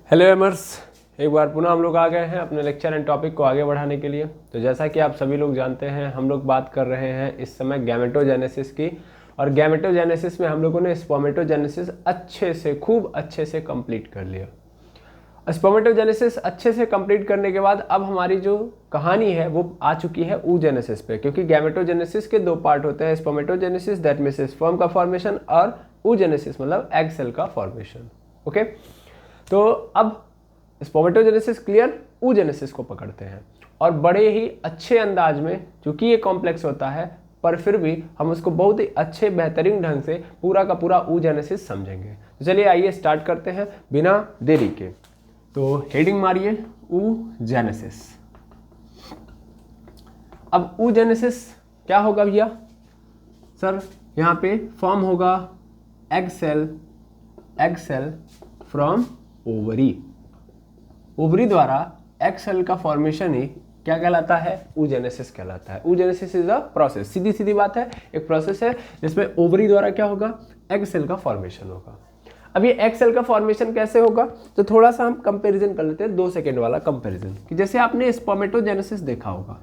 Hello एमर्स, एक बार पुनः हम लोग आ गए हैं अपने लेक्चर एंड टॉपिक को आगे बढ़ाने के लिए। तो जैसा कि आप सभी लोग जानते हैं, हम लोग बात कर रहे हैं इस समय गैमेटोजेनेसिस की। और गैमेटोजेनेसिस में हम लोगों ने स्पर्मेटोजेनेसिस खूब अच्छे से कंप्लीट कर लिया। स्पर्मेटोजेनेसिस अच्छे से कंप्लीट करने के बाद अब हमारी जो कहानी है वो आ चुकी है oogenesis पे, क्योंकि गैमेटोजेनेसिस के दो पार्ट होते हैं, स्पर्मेटोजेनेसिस दैट मींस स्पर्म का फॉर्मेशन और oogenesis मतलब एग सेल का फॉर्मेशन। ओके, तो अब स्पर्मेटोजेनेसिस क्लियर, oogenesis को पकड़ते हैं और बड़े ही अच्छे अंदाज में, क्योंकि ये कॉम्प्लेक्स होता है पर फिर भी हम उसको बहुत ही अच्छे बेहतरीन ढंग से पूरा का पूरा oogenesis समझेंगे। तो चलिए आइए स्टार्ट करते हैं बिना देरी के। तो हेडिंग मारिए oogenesis। अब oogenesis क्या होगा भैया? सर यहाँ पे फॉर्म होगा egg cell from ovary. Ovary द्वारा एग सेल का फॉर्मेशन ही क्या कहलाता है? oogenesis कहलाता है। oogenesis इज अ प्रोसेस, सीधी सीधी बात है, एक प्रोसेस है जिसमें ओवरी द्वारा क्या होगा? एग सेल का फॉर्मेशन होगा। अब ये एग सेल का फॉर्मेशन कैसे होगा? तो थोड़ा सा हम कंपैरिजन कर लेते हैं, 2 सेकंड वाला कंपैरिजन, कि जैसे आपने स्पर्मेटोजेनेसिस देखा होगा।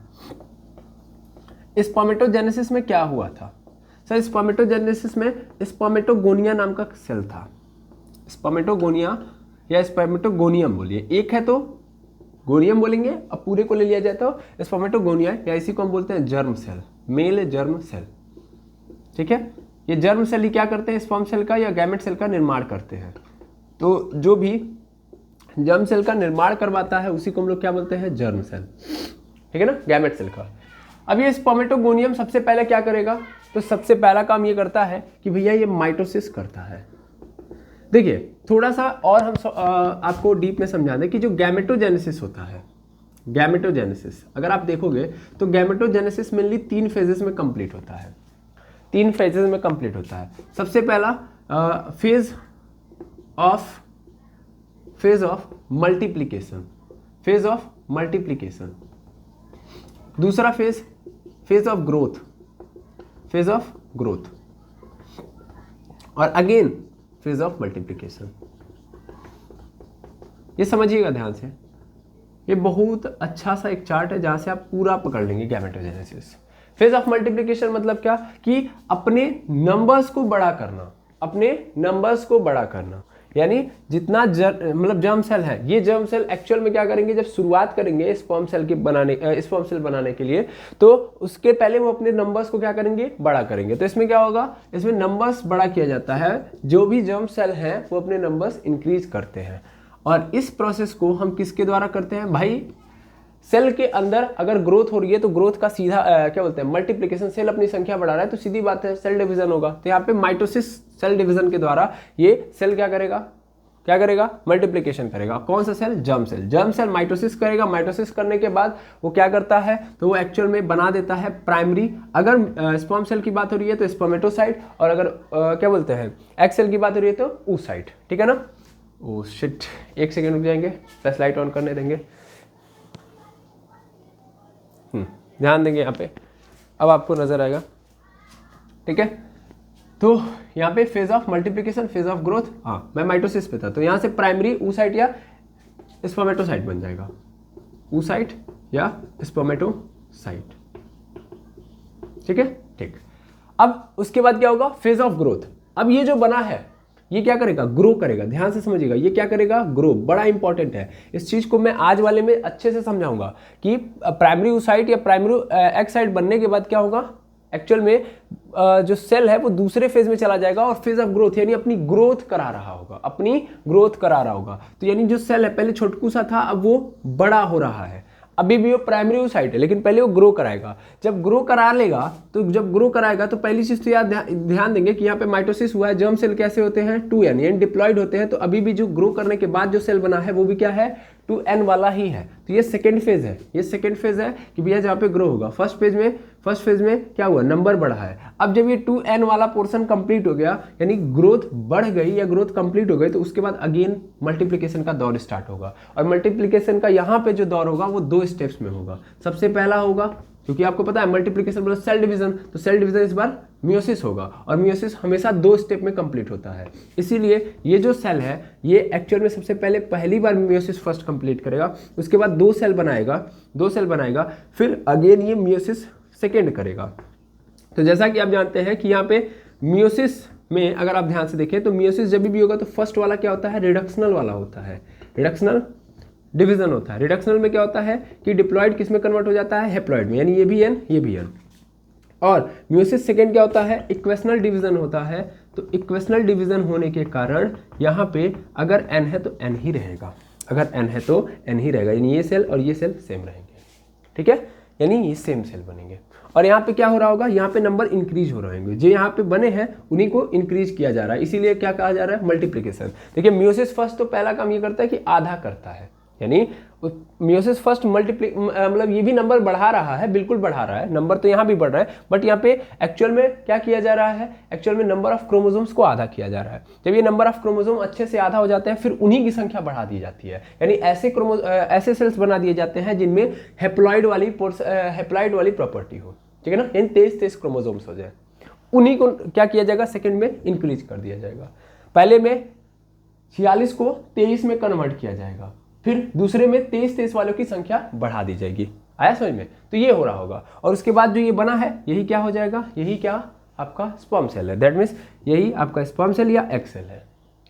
स्पर्मेटोजेनेसिस में क्या हुआ था? सर स्पर्मेटोजेनेसिस में स्पर्मेटोगोनिया नाम का सेल था। स्पर्मेटोगोनिया या स्पर्मेटोगोनियम बोलिए, एक है तो गोनियम बोलेंगे, अब पूरे को ले लिया जाए तो स्पर्मेटोगोनिया, या इसी को हम बोलते हैं germ cell, male germ cell. ठीक है, ये जर्म सेल ही क्या करते हैं? स्पर्म सेल का या गैमेट सेल का निर्माण करते हैं। तो जो भी जर्म सेल का निर्माण करवाता है उसी को हम लोग क्या बोलते हैं? Germ cell. ठीक है ना, गैमेट सेल का। अब ये स्पर्मेटोगोनियम सबसे पहले क्या करेगा? तो सबसे पहला काम ये करता है कि भैया ये माइटोसिस करता है। देखिए थोड़ा सा और हम आपको डीप में समझा दें कि जो गैमेटोजेनेसिस होता है, गैमेटोजेनेसिस अगर आप देखोगे तो गैमेटोजेनेसिस मेनली 3 फेजेस में कंप्लीट होता है। 3 फेजेस में कंप्लीट होता है। सबसे पहला फेज ऑफ मल्टीप्लिकेशन, दूसरा फेज ऑफ ग्रोथ, और अगेन फेज ऑफ मल्टीप्लिकेशन। ये समझिएगा ध्यान से, ये बहुत अच्छा सा एक चार्ट है जहां से आप पूरा पकड़ लेंगे गैमेटोजेनेसिस। फेज ऑफ मल्टीप्लिकेशन मतलब क्या? कि अपने नंबर्स को बड़ा करना, यानी जितना मतलब जर्म सेल है, ये जर्म सेल एक्चुअल में क्या करेंगे? जब शुरुआत करेंगे स्पर्म सेल बनाने के लिए, तो उसके पहले वो अपने नंबर्स को क्या करेंगे? बड़ा करेंगे। तो इसमें क्या होगा? इसमें नंबर्स बड़ा किया जाता है, जो भी जर्म सेल हैं वो अपने नंबर्स इंक्रीज करते हैं। और इस प्रोसेस को हम किसके द्वारा करते हैं भाई? सेल के अंदर अगर ग्रोथ हो रही है तो ग्रोथ का सीधा क्या बोलते हैं? मल्टीप्लिकेशन। सेल अपनी संख्या बढ़ा रहा है तो सीधी बात है सेल डिवीजन होगा। तो यहाँ पे माइटोसिस सेल डिवीजन के द्वारा ये सेल क्या करेगा? मल्टीप्लिकेशन करेगा। कौन सा सेल? जर्म सेल माइटोसिस करेगा। माइटोसिस करने के बाद वो क्या करता है? तो वो एक्चुअल में बना देता है प्राइमरी। अगर स्पर्म सेल की बात हो रही है तो स्पर्मेटोसाइट, और अगर क्या बोलते हैं एग सेल की बात हो रही है तो oocyte। ठीक है ना? ओ शिट, 1 सेकेंड रुक जाएंगे, प्लस लाइट ऑन करने देंगे। ध्यान देंगे यहाँ पे, अब आपको नजर आएगा। ठीक है, तो यहाँ पे phase of multiplication, phase of growth, हाँ मैं माइटोसिस पे था, तो यहाँ से प्राइमरी oocyte या स्पर्मेटोसाइट बन जाएगा। oocyte या स्पर्मेटोसाइट। ठीक है, ठीक। अब उसके बाद क्या होगा? Phase of growth. अब ये जो बना है ये क्या करेगा? ग्रो करेगा। ध्यान से समझिएगा, ये क्या करेगा? ग्रो। बड़ा इंपॉर्टेंट है, इस चीज को मैं आज वाले में अच्छे से समझाऊंगा कि प्राइमरी oocyte या प्राइमरी एग साइट बनने के बाद क्या होगा? एक्चुअल में जो सेल है वो दूसरे फेज में चला जाएगा और फेज ऑफ ग्रोथ, यानी अपनी ग्रोथ करा रहा होगा। तो यानी जो सेल है पहले छोटकू सा था, अब वो बड़ा हो रहा है। अभी भी वो प्राइमरी oocyte है लेकिन पहले वो ग्रो कराएगा। जब ग्रो कराएगा तो पहली चीज तो याद ध्यान देंगे कि यहाँ पे माइटोसिस हुआ है। जर्म सेल कैसे होते हैं? 2n, यानी डिप्लॉयड होते हैं। तो अभी भी जो ग्रो करने के बाद जो सेल बना है वो भी क्या है? 2n वाला ही है। तो ये सेकेंड फेज है कि भैया जहाँ पे ग्रो होगा। फर्स्ट फेज में क्या हुआ? नंबर बढ़ा है। अब जब ये 2n वाला पोर्शन कंप्लीट हो गया, यानी ग्रोथ बढ़ गई या ग्रोथ कंप्लीट हो गई, तो उसके बाद अगेन मल्टीप्लिकेशन का दौर स्टार्ट होगा। और मल्टीप्लिकेशन का यहाँ पे जो दौर होगा वो 2 स्टेप्स में होगा। सबसे पहला होगा क्योंकि आपको पता है मल्टीप्लिकेशन मतलब सेल डिवीजन, तो सेल डिवीजन इस बार मियोसिस होगा और मियोसिस हमेशा 2 स्टेप में कंप्लीट होता है। इसीलिए ये जो सेल है ये एक्चुअल में सबसे पहले पहली बार मियोसिस फर्स्ट कंप्लीट करेगा, उसके बाद 2 सेल बनाएगा, फिर अगेन ये मियोसिस सेकेंड करेगा। तो जैसा कि आप जानते हैं कि यहाँ पे मियोसिस में अगर आप ध्यान से देखें तो मियोसिस जब भी होगा तो फर्स्ट वाला क्या होता है, रिडक्शनल वाला होता है, रिडक्शनल डिवीजन होता है। रिडक्शनल में क्या होता है कि डिप्लॉइड किस में कन्वर्ट हो जाता है, हेप्लॉइड में, यानी ये भी एन ये भी एन। और म्यूसिस सेकेंड क्या होता है, इक्वेशनल डिवीजन होता है। तो इक्वेशनल डिवीजन होने के कारण यहाँ पे अगर एन है तो एन ही रहेगा, अगर एन है तो एन ही रहेगा, यानी ये सेल और ये सेल सेम रहेंगे, ठीक है, यानी ये सेम सेल बनेंगे। और यहाँ पे क्या हो रहा होगा, यहाँ पे नंबर इंक्रीज हो रहे होंगे, जो यहाँ पे बने हैं उन्हीं को इंक्रीज किया जा रहा है, इसीलिए क्या कहा जा रहा है, मल्टीप्लिकेशन। देखिए म्यूसिस फर्स्ट तो पहला काम ये करता है कि आधा करता है, यानी मियोसिस फर्स्ट मतलब ये भी नंबर बढ़ा रहा है, बिल्कुल बढ़ा रहा है, नंबर तो यहाँ भी बढ़ रहा है, बट यहाँ पे एक्चुअल में क्या किया जा रहा है, एक्चुअल में नंबर ऑफ क्रोमोसोम्स को आधा किया जा रहा है। जब ये नंबर ऑफ क्रोमोसोम अच्छे से आधा हो जाते हैं फिर उन्हीं की संख्या बढ़ा दी जाती है, यानी ऐसे सेल्स बना दिए जाते हैं जिनमें हेप्लॉइड वाली प्रॉपर्टी हो, ठीक है ना, यानी 23 क्रोमोसोम्स हो जाए, उन्हीं को क्या किया जाएगा, सेकेंड में इंक्रीज कर दिया जाएगा। पहले में 46 को 23 में कन्वर्ट किया जाएगा, फिर दूसरे में 23 वालों की संख्या बढ़ा दी जाएगी। आया समझ में, तो ये हो रहा होगा। और उसके बाद जो ये बना है यही क्या हो जाएगा, यही क्या आपका स्पर्म सेल है, दैट मीन्स यही आपका स्पर्म सेल या एग सेल है।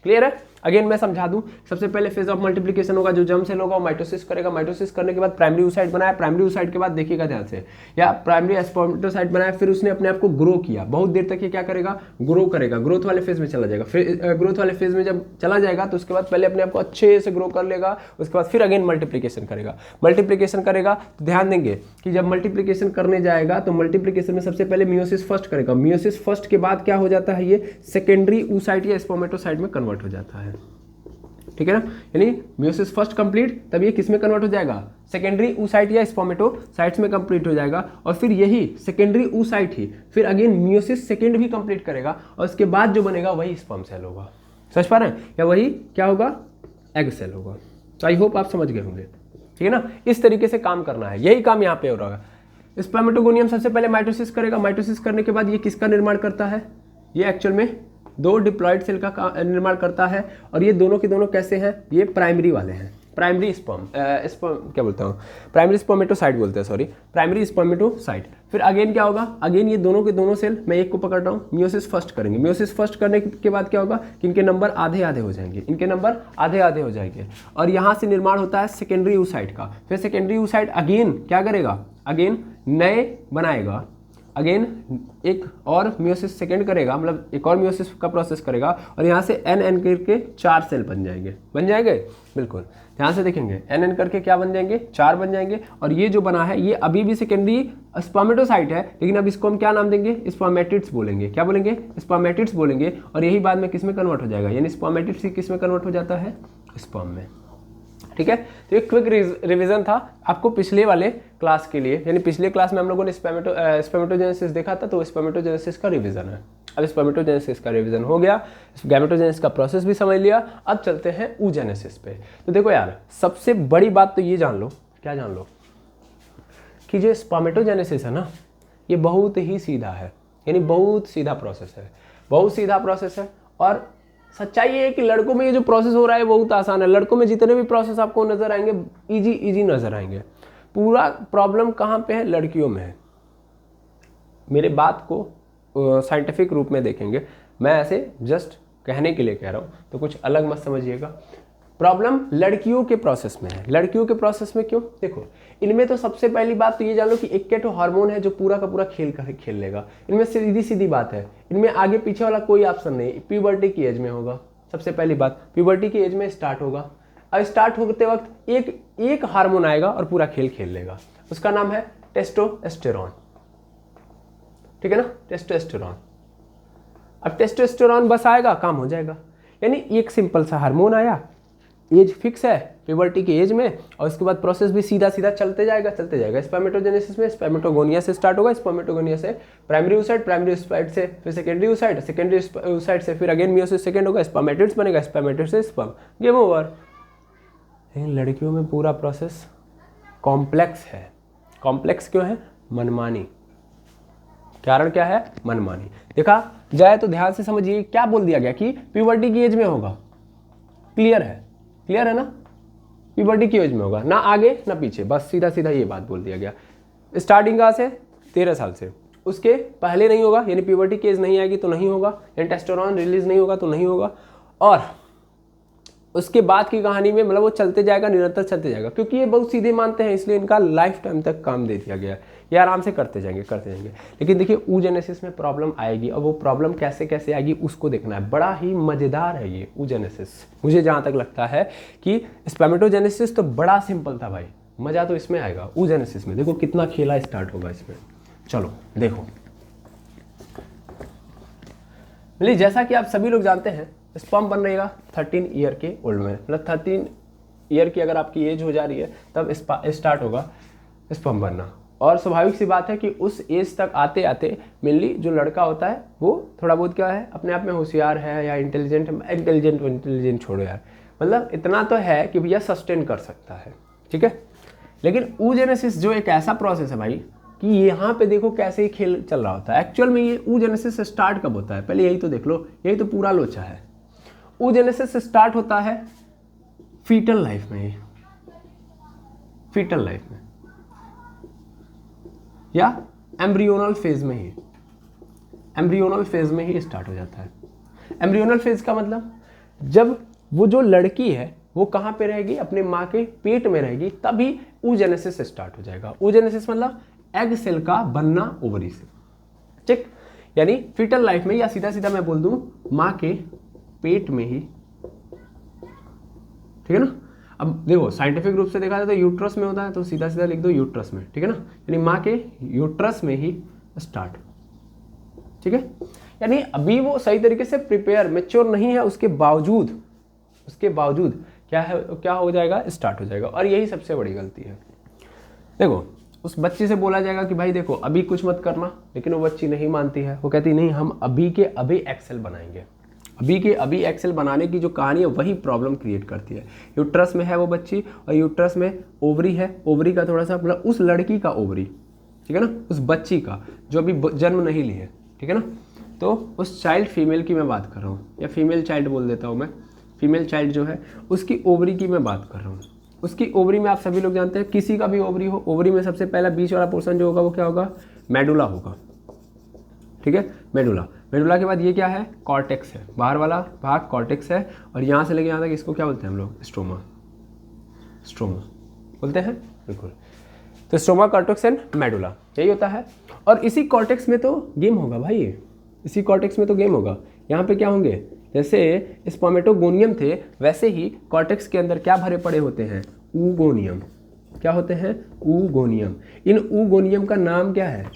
क्लियर है। अगेन मैं समझा दूं, सबसे पहले फेज ऑफ मल्टीप्लिकेशन होगा, जो जर्म सेल होगा वो माइटोसिस करेगा, माइटोसिस करने के बाद प्राइमरी oocyte बनाया, प्राइमरी oocyte के बाद देखिएगा ध्यान से, या प्राइमरी स्पर्मेटोसाइट बनाया, फिर उसने अपने आप को ग्रो किया, बहुत देर तक ये क्या करेगा, ग्रो करेगा, ग्रोथ वाले फेज में चला जाएगा। फिर ग्रोथ वाले फेज में जब चला जाएगा तो उसके बाद पहले अपने आप को अच्छे से ग्रो कर लेगा, उसके बाद फिर अगेन मल्टीप्लिकेशन करेगा। मल्टीप्लिकेशन करेगा तो ध्यान देंगे कि जब मल्टीप्लिकेशन करने जाएगा तो मल्टीप्लिकेशन में सबसे पहले मियोसिस फर्स्ट करेगा, मियोसिस फर्स्ट के बाद क्या हो जाता है, ये सेकेंडरी oocyte या स्पर्मेटोसाइट में कन्वर्ट हो जाता है, ठीक है ना, यानी मियोसिस फर्स्ट कंप्लीट तब ये किस में कन्वर्ट हो जाएगा, सेकेंडरी oocyte या स्पर्मेटोसाइट्स में कंप्लीट हो जाएगा, और फिर यही सेकेंडरी oocyte ही फिर अगेन मियोसिस सेकेंड भी कंप्लीट करेगा, और उसके बाद जो बनेगा वही स्पर्म सेल होगा। समझ पा रहे हैं, या वही क्या होगा, एग सेल होगा। तो आई होप आप समझ गए होंगे, ठीक है ना, इस तरीके से काम करना है, यही काम यहाँ पे हो रहा है। स्पर्मेटोगोनियम सबसे पहले माइटोसिस करेगा, माइटोसिस करने के बाद ये किसका निर्माण करता है, ये एक्चुअल में 2 डिप्लॉइड सेल का निर्माण करता है, और ये दोनों के दोनों कैसे हैं, ये प्राइमरी वाले हैं, प्राइमरी स्पर्म क्या बोलता हूँ, प्राइमरी स्पर्मेटोसाइट बोलते हैं, सॉरी, प्राइमरी स्पर्मेटोसाइट। फिर अगेन क्या होगा, अगेन ये दोनों के दोनों सेल, मैं एक को पकड़ रहा हूँ, मियोसिस फर्स्ट करेंगे, मियोसिस फर्स्ट करने के बाद क्या होगा कि इनके नंबर आधे आधे हो जाएंगे, इनके नंबर आधे आधे हो जाएंगे, और यहाँ से निर्माण होता है सेकेंडरी oocyte का। फिर सेकेंडरी oocyte अगेन क्या करेगा, अगेन नए बनाएगा, अगेन एक और मियोसिस सेकेंड करेगा, मतलब एक और मियोसिस का प्रोसेस करेगा, और यहाँ से एन एन करके 4 सेल बन जाएंगे बिल्कुल ध्यान से देखेंगे, एन एन करके क्या बन जाएंगे, 4 बन जाएंगे। और ये जो बना है ये अभी भी सेकेंडरी स्पर्मेटोसाइट है, लेकिन अब इसको हम क्या नाम देंगे, स्पर्मेटिड्स बोलेंगे, क्या बोलेंगे, स्पर्मेटिड्स बोलेंगे, और यही बाद में किस में कन्वर्ट हो जाएगा, यानी स्पर्मेटिड्स किस में कन्वर्ट हो जाता है, स्पर्म में, ठीक है। तो एक क्विक रिवीजन था आपको पिछले वाले क्लास के लिए, यानी पिछले क्लास में हम लोगों ने स्पर्मेटोजेनेसिस देखा था, तो स्पर्मेटोजेनेसिस का रिवीजन है। अब स्पर्मेटोजेनेसिस का रिवीजन हो गया, गैमेटोजेनेसिस का प्रोसेस भी समझ लिया, अब चलते हैं oogenesis पे। तो देखो यार, सबसे बड़ी बात तो ये जान लो, क्या जान लो, कि जो स्पर्मेटोजेनेसिस है ना, ये बहुत ही सीधा है, यानी बहुत सीधा प्रोसेस है, बहुत सीधा प्रोसेस है। और सच्चाई ये है कि लड़कों में ये जो प्रोसेस हो रहा है बहुत आसान है, लड़कों में जितने भी प्रोसेस आपको नजर आएंगे इजी नजर आएंगे। पूरा प्रॉब्लम कहाँ पे है, लड़कियों में है। मेरे बात को साइंटिफिक रूप में देखेंगे, मैं ऐसे जस्ट कहने के लिए कह रहा हूँ, तो कुछ अलग मत समझिएगा। प्रॉब्लम लड़कियों के प्रोसेस में है। लड़कियों के प्रोसेस में क्यों, देखो इनमें तो सबसे पहली बात तो ये जान लो कि एक हार्मोन है जो पूरा का पूरा खेल लेगा। इनमें सीधी बात है, इनमें आगे पीछे वाला कोई ऑप्शन नहीं, प्यूबर्टी की एज में होगा। सबसे पहली बात, प्यूबर्टी की एज में स्टार्ट होगा, और स्टार्ट होते वक्त एक हार्मोन आएगा और पूरा खेल लेगा, उसका नाम है टेस्टोस्टेरोन, ठीक है ना, टेस्टोस्टेरोन। अब टेस्टोस्टेरोन बस आएगा, काम हो जाएगा। यानी एक सिंपल सा हार्मोन आया, एज फिक्स है प्यूबर्टी की एज में, और उसके बाद प्रोसेस भी सीधा चलते जाएगा। स्पर्मेटोजेनेसिस में स्पर्मेटोगोनिया से स्टार्ट होगा, स्पर्मेटोगोनिया से प्राइमरी oocyte, प्राइमरी oocyte से फिर सेकेंडरी oocyte, सेकेंडरी oocyte से फिर अगेन मियोसिस सेकेंड होगा, स्पर्मेटिड्स बनेगा, स्पर्मेटिड्स से स्पर्म, गेम ओवर। लेकिन लड़कियों में पूरा प्रोसेस कॉम्प्लेक्स है। कॉम्प्लेक्स क्यों है, मनमानी। कारण क्या है? मनमानी। देखा जाए तो ध्यान से समझिए, क्या बोल दिया गया कि प्यूबर्टी की एज में होगा। क्लियर है? क्लियर है ना? प्यूबर्टी की एज में होगा, ना आगे ना पीछे, बस सीधा सीधा ये बात बोल दिया गया। स्टार्टिंग कहाँ से? 13 साल से। उसके पहले नहीं होगा, यानी प्यूबर्टी की एज नहीं आएगी तो नहीं होगा, यानी टेस्टोस्टेरोन रिलीज नहीं होगा तो नहीं होगा। और उसके बाद की कहानी में मतलब वो चलते जाएगा, निरंतर चलते जाएगा, क्योंकि ये बहुत सीधे मानते हैं, इसलिए इनका लाइफ टाइम तक काम दे दिया गया है। ये आराम से करते जाएंगे करते जाएंगे। लेकिन देखिए oogenesis में प्रॉब्लम आएगी, और वो प्रॉब्लम कैसे कैसे आएगी उसको देखना है। बड़ा ही मजेदार है ये oogenesis। मुझे जहाँ तक लगता है कि स्पर्मेटोजेनेसिस तो बड़ा सिंपल था भाई, मजा तो इसमें आएगा। oogenesis में देखो कितना खेला स्टार्ट होगा इसमें। चलो देखो, जैसा कि आप सभी लोग जानते हैं, स्पर्म बन रहेगा 13 ईयर के ओल्ड में, मतलब 13 ईयर की अगर आपकी एज हो जा रही है तब स्टार्ट होगा स्पर्म बनना। और स्वाभाविक सी बात है कि उस एज तक आते आते मेनली जो लड़का होता है वो थोड़ा बहुत क्या है, अपने आप में होशियार है या इंटेलिजेंट छोड़ो यार, मतलब इतना तो है कि भैया सस्टेन कर सकता है, ठीक है। लेकिन oogenesis जो एक ऐसा प्रोसेस है भाई कि यहाँ पे देखो कैसे ही खेल चल रहा होता है। एक्चुअल में ये oogenesis स्टार्ट कब होता है, पहले यही तो देख लो, यही तो पूरा लोचा है। oogenesis स्टार्ट होता है फीटल लाइफ में ही, फीटल लाइफ में या एम्ब्रियोनल फेज में ही, एम्ब्रियोनल फेज में ही स्टार्ट हो जाता है। एम्ब्रियोनल फेज का मतलब जब वो जो लड़की है वो कहाँ पे रहेगी, अपने माँ के पेट में रहेगी, तभी oogenesis स्टार्ट हो जाएगा। oogenesis मतलब एग सेल का बनना ओवरी से, ठीक। यानी फीटल लाइफ में, या सीधा सीधा मैं बोल दूं माँ के पेट में ही, ठीक है ना। अब देखो साइंटिफिक रूप से देखा जाए तो यूट्रस में होता है, तो सीधा सीधा लिख दो यूट्रस में, ठीक है ना। यानी माँ के यूट्रस में ही स्टार्ट, ठीक है। यानी अभी वो सही तरीके से प्रिपेयर मैच्योर नहीं है, उसके बावजूद क्या है, क्या हो जाएगा, स्टार्ट हो जाएगा। और यही सबसे बड़ी गलती है। देखो उस बच्ची से बोला जाएगा कि भाई देखो अभी कुछ मत करना, लेकिन वो बच्ची नहीं मानती है। वो कहती नहीं, हम अभी के अभी एक्सेल बनाएंगे। अभी के अभी एक्सेल बनाने की जो कहानी है वही प्रॉब्लम क्रिएट करती है। यूट्रस में है वो बच्ची, और यूट्रस में ओवरी है, ओवरी का थोड़ा सा मतलब उस लड़की का ओवरी, ठीक है ना, उस बच्ची का जो अभी जन्म नहीं ली है, ठीक है ना। तो उस चाइल्ड फीमेल की मैं बात कर रहा हूँ, या फीमेल चाइल्ड बोल देता हूँ मैं, फीमेल चाइल्ड जो है उसकी ओवरी की मैं बात कर रहा हूँ। उसकी ओवरी में आप सभी लोग जानते हैं, किसी का भी ओवरी हो, ओवरी में सबसे पहला बीच वाला पोर्शन जो होगा वो क्या होगा, मेडुला होगा, ठीक है। मेडुला के बाद ये क्या है, कॉर्टेक्स है, बाहर वाला भाग कॉर्टेक्स है, और यहाँ से लेके यहाँ तक इसको क्या बोलते हैं हम लोग, स्ट्रोमा बोलते हैं, बिल्कुल। तो स्ट्रोमा, कॉर्टेक्स एंड मेडुला यही होता है। और इसी कॉर्टेक्स में तो गेम होगा भाई, इसी कॉर्टेक्स में तो गेम होगा। यहाँ पे क्या होंगे, जैसे स्पर्मेटोगोनियम थे वैसे ही कॉर्टेक्स के अंदर क्या भरे पड़े होते हैं, ऊगोनियम। क्या होते हैं, ऊगोनियम। इन ऊगोनियम का नाम क्या है,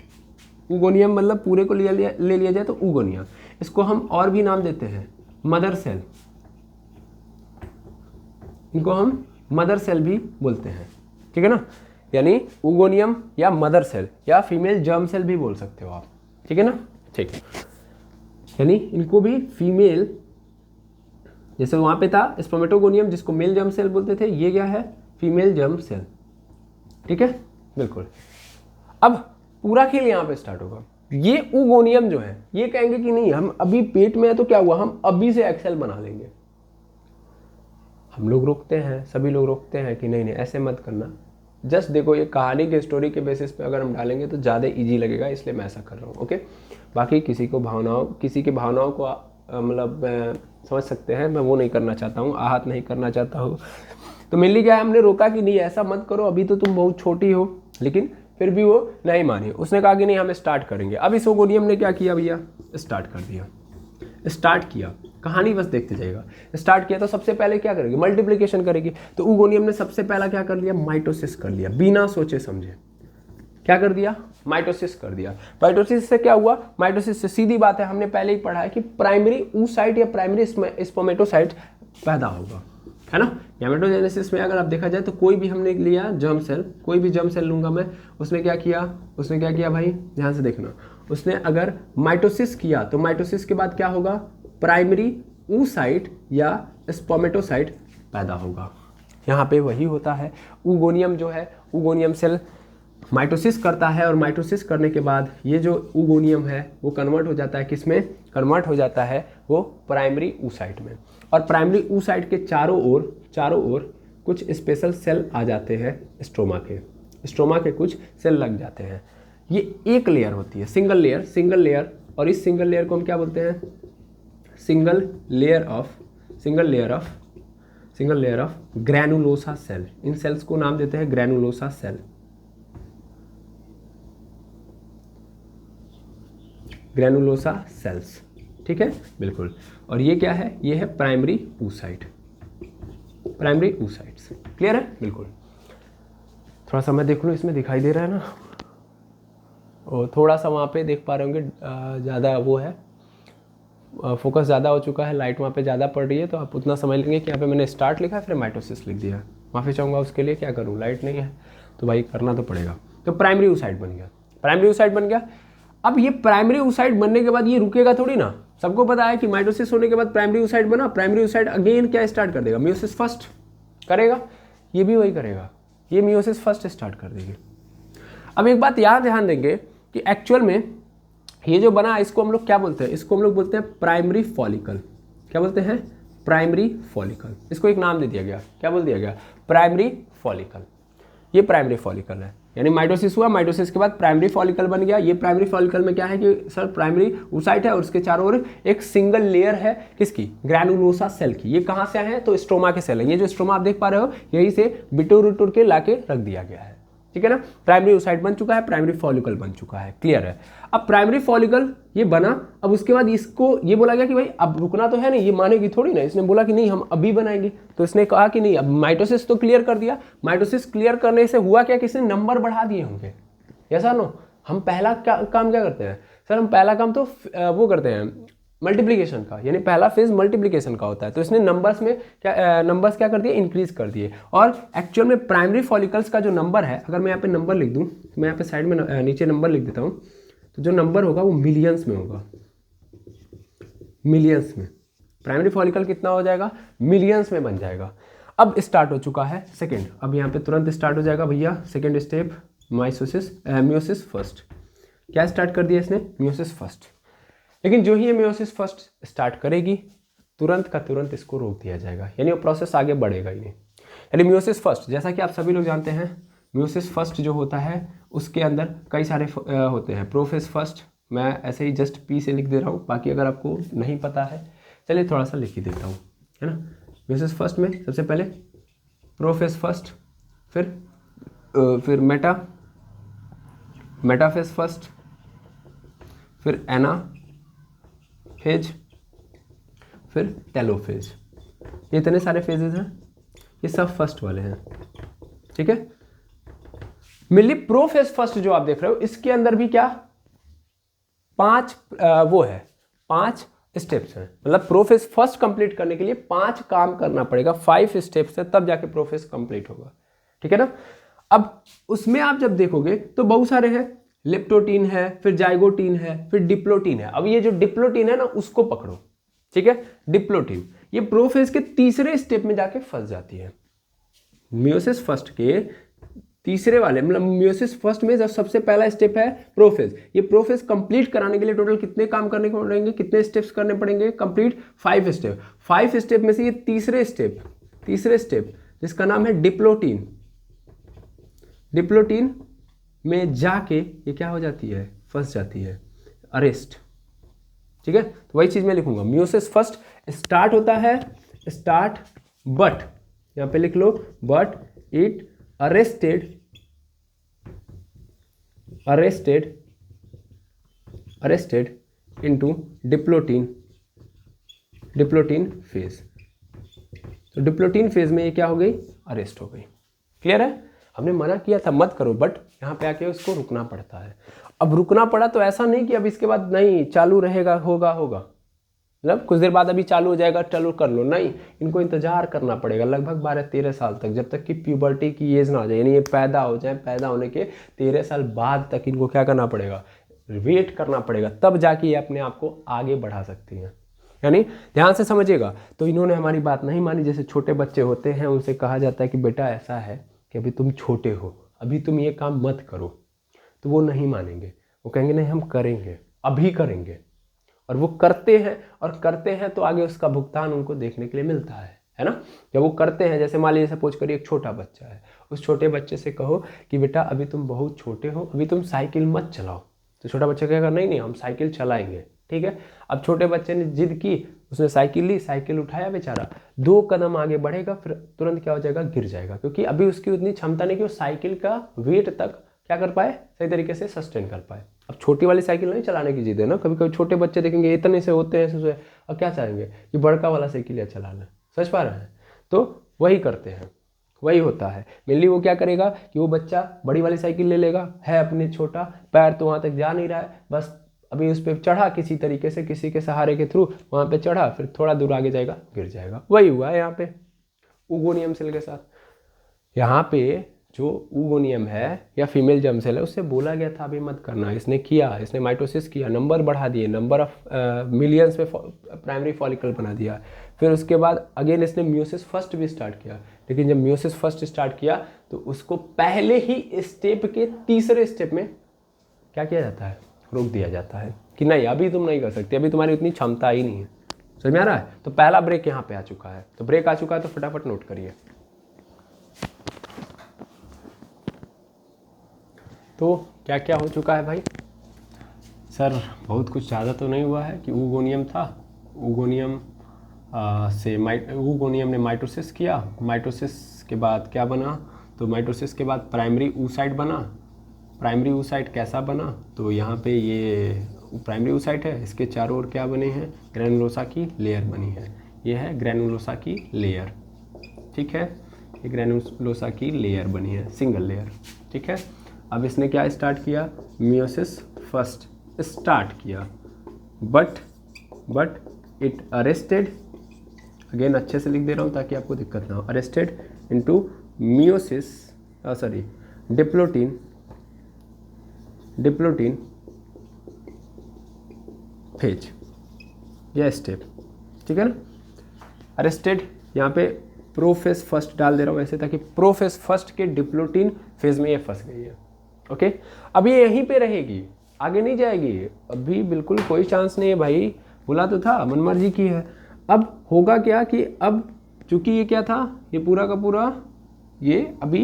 ऊगोनियम मतलब पूरे को ले लिया जाए तो ऊगोनियम। इसको हम और भी नाम देते हैं, मदर सेल, इनको हम मदर सेल भी बोलते हैं, ठीक है ना। यानी ऊगोनियम या मदर सेल या फीमेल जर्म सेल भी बोल सकते हो आप, ठीक है ना, ठीक। यानी इनको भी फीमेल, जैसे वहां पे था स्पर्मेटोगोनियम जिसको मेल जर्म सेल बोलते थे, ये क्या है, फीमेल जर्म सेल, ठीक है, बिल्कुल। अब पूरा खेल यहाँ पे स्टार्ट होगा। ये ऊगोनियम जो है ये कहेंगे कि नहीं, हम अभी पेट में है तो क्या हुआ, हम अभी से एक्सेल बना लेंगे। हम लोग रोकते हैं, सभी लोग रोकते हैं कि नहीं नहीं ऐसे मत करना। जस्ट देखो ये कहानी के स्टोरी के बेसिस पे अगर हम डालेंगे तो ज़्यादा इजी लगेगा, इसलिए मैं ऐसा कर रहा हूँ, ओके। बाकी किसी की भावनाओं को मतलब समझ सकते हैं, मैं वो नहीं करना चाहता हूँ, आहत नहीं करना चाहता हूँ। तो मेनली क्या है, हमने रोका कि नहीं ऐसा मत करो, अभी तो तुम बहुत छोटी हो, लेकिन फिर भी वो नहीं मानी। उसने कहा कि नहीं हम स्टार्ट करेंगे। अब इस ऊगोनियम ने क्या किया भैया, स्टार्ट कर दिया, स्टार्ट किया, कहानी बस देखते जाएगा। स्टार्ट किया तो सबसे पहले क्या करेगी, मल्टीप्लिकेशन करेगी। तो ऊगोनियम ने सबसे पहला क्या कर लिया, माइटोसिस कर लिया, बिना सोचे समझे। क्या कर दिया, माइटोसिस कर दिया। माइटोसिस से क्या हुआ, माइटोसिस से सीधी बात है, हमने पहले ही पढ़ा है कि प्राइमरी oocyte या प्राइमरी स्पर्मेटोसाइट पैदा होगा, है ना। गैमेटोजेनेसिस में अगर आप देखा जाए तो कोई भी हमने लिया जर्म सेल, कोई भी जर्म सेल लूंगा मैं, उसने क्या किया भाई, ध्यान से देखना। उसने अगर माइटोसिस किया तो माइटोसिस के बाद क्या होगा, प्राइमरी oocyte या स्पर्मेटोसाइट पैदा होगा। यहाँ पे वही होता है। ऊगोनियम जो है, ऊगोनियम सेल माइटोसिस करता है और माइटोसिस करने के बाद ये जो oogoनियम है वो कन्वर्ट हो जाता है किस में, कन्वर्ट हो जाता है वो प्राइमरी oocyte में। और प्राइमरी oocyte के चारों ओर कुछ स्पेशल सेल आ जाते हैं स्ट्रोमा के कुछ सेल लग जाते हैं। ये एक लेयर होती है, सिंगल लेयर, और इस सिंगल लेयर को हम क्या बोलते हैं, single layer of granulosa cell. इन सेल्स को नाम देते हैं ग्रैनुलोसा सेल, ग्रैनुलोसा सेल्स, ठीक है बिल्कुल। और ये क्या है, ये है प्राइमरी oocytes। क्लियर है बिल्कुल। थोड़ा सा मैं देख लूँ, इसमें दिखाई दे रहा है ना, और थोड़ा सा वहाँ पे देख पा रहे होंगे ज़्यादा वो है, फोकस ज़्यादा हो चुका है, लाइट वहाँ पे ज़्यादा पड़ रही है, तो आप उतना समझ लेंगे कि यहाँ पे मैंने स्टार्ट लिखा है फिर माइटोसिस लिख दिया। माफ़ी चाहूँगा उसके लिए, क्या करूँ, लाइट नहीं है तो भाई करना तो पड़ेगा। तो प्राइमरी oocyte बन गया। अब ये प्राइमरी oocyte बनने के बाद ये रुकेगा थोड़ी ना, सबको पता है कि माइटोसिस होने के बाद प्राइमरी oocyte बना, प्राइमरी oocyte अगेन क्या स्टार्ट कर देगा, मियोसिस फर्स्ट करेगा, ये भी वही करेगा, ये मियोसिस फर्स्ट स्टार्ट कर देगी। अब एक बात यहाँ ध्यान देंगे कि एक्चुअल में ये जो बना इसको हम लोग क्या बोलते हैं, इसको हम लोग बोलते हैं प्राइमरी फॉलिकल। क्या बोलते हैं, प्राइमरी फॉलिकल। इसको एक नाम दे दिया गया, क्या बोल दिया गया, प्राइमरी फॉलिकल। ये प्राइमरी फॉलिकल है, यानी माइटोसिस हुआ, माइटोसिस के बाद प्राइमरी फॉलिकल बन गया। ये प्राइमरी फॉलिकल में क्या है कि सर प्राइमरी oocyte है और उसके चारों ओर एक सिंगल लेयर है किसकी, ग्रैनुलोसा सेल की। ये कहाँ से आए हैं, तो स्ट्रोमा के सेल है। ये जो स्ट्रोमा आप देख पा रहे हो यही से बिटोर के लाके रख दिया गया है, ठीक है ना। प्राइमरी oocyte बन चुका है, प्राइमरी फॉलिकल बन चुका है, क्लियर है। अब प्राइमरी फॉलिकल ये बना, अब उसके बाद इसको ये बोला गया कि भाई अब रुकना तो है नहीं, ये मानेगी थोड़ी ना, इसने बोला कि नहीं हम अभी बनाएंगे, तो इसने कहा कि नहीं, अब माइटोसिस तो क्लियर कर दिया। माइटोसिस क्लियर करने से हुआ क्या कि इसने नंबर बढ़ा दिए होंगे, ऐसा नो। हम पहला काम क्या करते हैं सर, हम पहला काम तो वो करते हैं मल्टीप्लिकेशन का, यानी पहला फेज मल्टीप्लिकेशन का होता है। तो इसने नंबर्स क्या कर दिए, इंक्रीज कर दिए। और एक्चुअल में प्राइमरी फॉलिकल्स का जो नंबर है, अगर मैं यहाँ पे नंबर लिख दूँ, तो मैं यहाँ पे साइड में नीचे नंबर लिख देता हूँ, तो जो नंबर होगा वो मिलियंस में होगा, मिलियंस में। प्राइमरी फॉलिकल कितना हो जाएगा, मिलियंस में बन जाएगा। अब स्टार्ट हो चुका है सेकेंड, अब यहाँ पे तुरंत स्टार्ट हो जाएगा भैया सेकेंड स्टेप, मियोसिस फर्स्ट। क्या स्टार्ट कर दिया इसने, मियोसिस फर्स्ट। लेकिन जो ही ये मियोसिस फर्स्ट स्टार्ट करेगी तुरंत का तुरंत इसको रोक दिया जाएगा, यानी वो प्रोसेस आगे बढ़ेगा ही नहीं। यानी मियोसिस फर्स्ट, जैसा कि आप सभी लोग जानते हैं, मियोसिस फर्स्ट जो होता है उसके अंदर कई सारे होते हैं। प्रोफेज फर्स्ट, मैं ऐसे ही जस्ट पी से लिख दे रहा हूँ, बाकी अगर आपको नहीं पता है चलिए थोड़ा सा लिख ही देता हूँ, है ना। मियोसिस फर्स्ट में सबसे पहले प्रोफेज फर्स्ट, फिर मेटाफेज फर्स्ट, फिर एनाफेज, फिर टेलोफेज। ये इतने सारे फेजेस हैं, ये सब फर्स्ट वाले हैं, ठीक है। मेनली प्रोफेज फर्स्ट जो आप देख रहे हो इसके अंदर भी क्या 5 स्टेप्स हैं। मतलब प्रोफेज फर्स्ट कंप्लीट करने के लिए 5 काम करना पड़ेगा, 5 स्टेप्स है, तब जाके प्रोफेज कंप्लीट होगा, ठीक है ना। अब उसमें आप जब देखोगे तो बहुत सारे हैं, लेप्टोटीन है, फिर जाइगोटीन है, फिर डिप्लोटीन है। अब ये जो डिप्लोटीन है ना उसको पकड़ो, ठीक है। डिप्लोटीन ये प्रोफेज के तीसरे स्टेप में जाके फंस जाती है। मियोसिस फर्स्ट के तीसरे वाले, मतलब मियोसिस फर्स्ट में जब सबसे पहला स्टेप है प्रोफेज, ये प्रोफेज कंप्लीट कराने के लिए टोटल कितने काम करने को पड़ेंगे, कितने स्टेप्स करने पड़ेंगे कंप्लीट, 5 स्टेप। 5 स्टेप में से ये तीसरे स्टेप जिसका नाम है डिप्लोटीन, डिप्लोटीन में जाके ये क्या हो जाती है, फंस जाती है, अरेस्ट, ठीक है। तो वही चीज मैं लिखूंगा, मियोसिस फर्स्ट स्टार्ट होता है, बट यहां पे लिख लो, but it arrested into diplotene phase. तो डिप्लोटीन फेज में ये क्या हो गई, अरेस्ट हो गई, क्लियर है। हमने मना किया था मत करो, बट यहाँ पे आके उसको रुकना पड़ता है। अब रुकना पड़ा तो ऐसा नहीं कि अब इसके बाद नहीं चालू रहेगा, होगा, मतलब कुछ देर बाद अभी चालू हो जाएगा, चलो कर लो, नहीं, इनको इंतजार करना पड़ेगा लगभग 12-13 साल तक, जब तक कि प्यूबर्टी की एज ना आ जाए, यानी ये पैदा हो जाए, पैदा होने के 13 साल बाद तक इनको क्या करना पड़ेगा, वेट करना पड़ेगा, तब जाके ये अपने आप को आगे बढ़ा सकती हैं। यानी ध्यान से समझिएगा। तो इन्होंने हमारी बात नहीं मानी, जैसे छोटे बच्चे होते हैं उनसे कहा जाता है कि बेटा ऐसा है कि अभी तुम छोटे हो, अभी तुम ये काम मत करो, तो वो नहीं मानेंगे। वो कहेंगे नहीं हम करेंगे, अभी करेंगे। और वो करते हैं, और करते हैं तो आगे उसका भुगतान उनको देखने के लिए मिलता है ना। जब वो करते हैं, जैसे मान लीजिए सपोज करिए एक छोटा बच्चा है, उस छोटे बच्चे से कहो कि बेटा अभी तुम बहुत छोटे हो, अभी तुम साइकिल मत चलाओ, तो छोटा बच्चा कहेगा नहीं नहीं हम साइकिल चलाएंगे, ठीक है। अब छोटे बच्चे ने जिद की, उसने साइकिल ली, साइकिल उठाया, बेचारा 2 कदम आगे बढ़ेगा, फिर तुरंत क्या हो जाएगा, गिर जाएगा, क्योंकि अभी उसकी उतनी क्षमता नहीं कि वो साइकिल का वेट तक क्या कर पाए, सही तरीके से सस्टेन कर पाए। अब छोटी वाली साइकिल नहीं चलाने की जिद है ना, कभी कभी छोटे बच्चे देखेंगे इतने से होते हैं ऐसे, और क्या चाहेंगे कि बड़का वाला साइकिल या चलाना, समझ पा रहे हैं। तो वही करते हैं, वही होता है मेनली। वो क्या करेगा कि वो बच्चा बड़ी वाली साइकिल ले लेगा, है अपने छोटा, पैर तो वहाँ तक जा नहीं रहा है, बस अभी उस पर चढ़ा किसी तरीके से, किसी के सहारे के थ्रू वहाँ पे चढ़ा, फिर थोड़ा दूर आगे जाएगा, गिर जाएगा। वही हुआ है यहाँ पे ऊगोनियम सेल के साथ। यहाँ पे जो ऊगोनियम है या फीमेल जर्म सेल है, उससे बोला गया था अभी मत करना, इसने किया, इसने माइटोसिस किया, नंबर बढ़ा दिए, नंबर ऑफ मिलियंस में प्राइमरी फॉलिकल बना दिया। फिर उसके बाद अगेन इसने म्यूसिस फर्स्ट भी स्टार्ट किया, लेकिन जब म्यूसिस फर्स्ट स्टार्ट किया तो उसको पहले ही स्टेप के तीसरे स्टेप में क्या किया जाता है, रोक दिया जाता है कि नहीं अभी तुम नहीं कर सकते, अभी तुम्हारी उतनी क्षमता ही नहीं है। समझ में आ रहा है। तो पहला ब्रेक यहाँ पे आ चुका है, तो ब्रेक आ चुका है तो फटाफट नोट करिए। तो क्या क्या हो चुका है भाई सर, बहुत कुछ ज़्यादा तो नहीं हुआ है कि ऊगोनियम था, ऊगोनियम ऊगोनियम ने माइटोसिस किया, माइटोसिस के बाद क्या बना, तो माइटोसिस के बाद प्राइमरी oocyte बना। प्राइमरी oocyte कैसा बना, तो यहाँ पे ये प्राइमरी oocyte है, इसके चारों ओर क्या बने हैं, ग्रैनुलोसा की लेयर बनी है, ये है ग्रैनुलोसा की लेयर, ठीक है, ये ग्रैनुलोसा की लेयर बनी है, सिंगल लेयर, ठीक है। अब इसने क्या स्टार्ट किया, मियोसिस फर्स्ट स्टार्ट किया, बट इट अरेस्टेड, अगेन अच्छे से लिख दे रहा हूँ ताकि आपको दिक्कत ना हो, arrested into meiosis diplotene phase, यह स्टेप, ठीक है ना। अरेस्टेड यहाँ पे प्रोफेज फर्स्ट डाल दे रहा हूँ ऐसे, ताकि प्रोफेज फर्स्ट के डिप्लोटीन फेज में ये फंस गई है, ओके। अब ये यहीं पे रहेगी, आगे नहीं जाएगी, अभी बिल्कुल कोई चांस नहीं है भाई, बोला तो था मनमर्जी की है। अब होगा क्या कि अब चूंकि ये क्या था, ये पूरा का पूरा ये अभी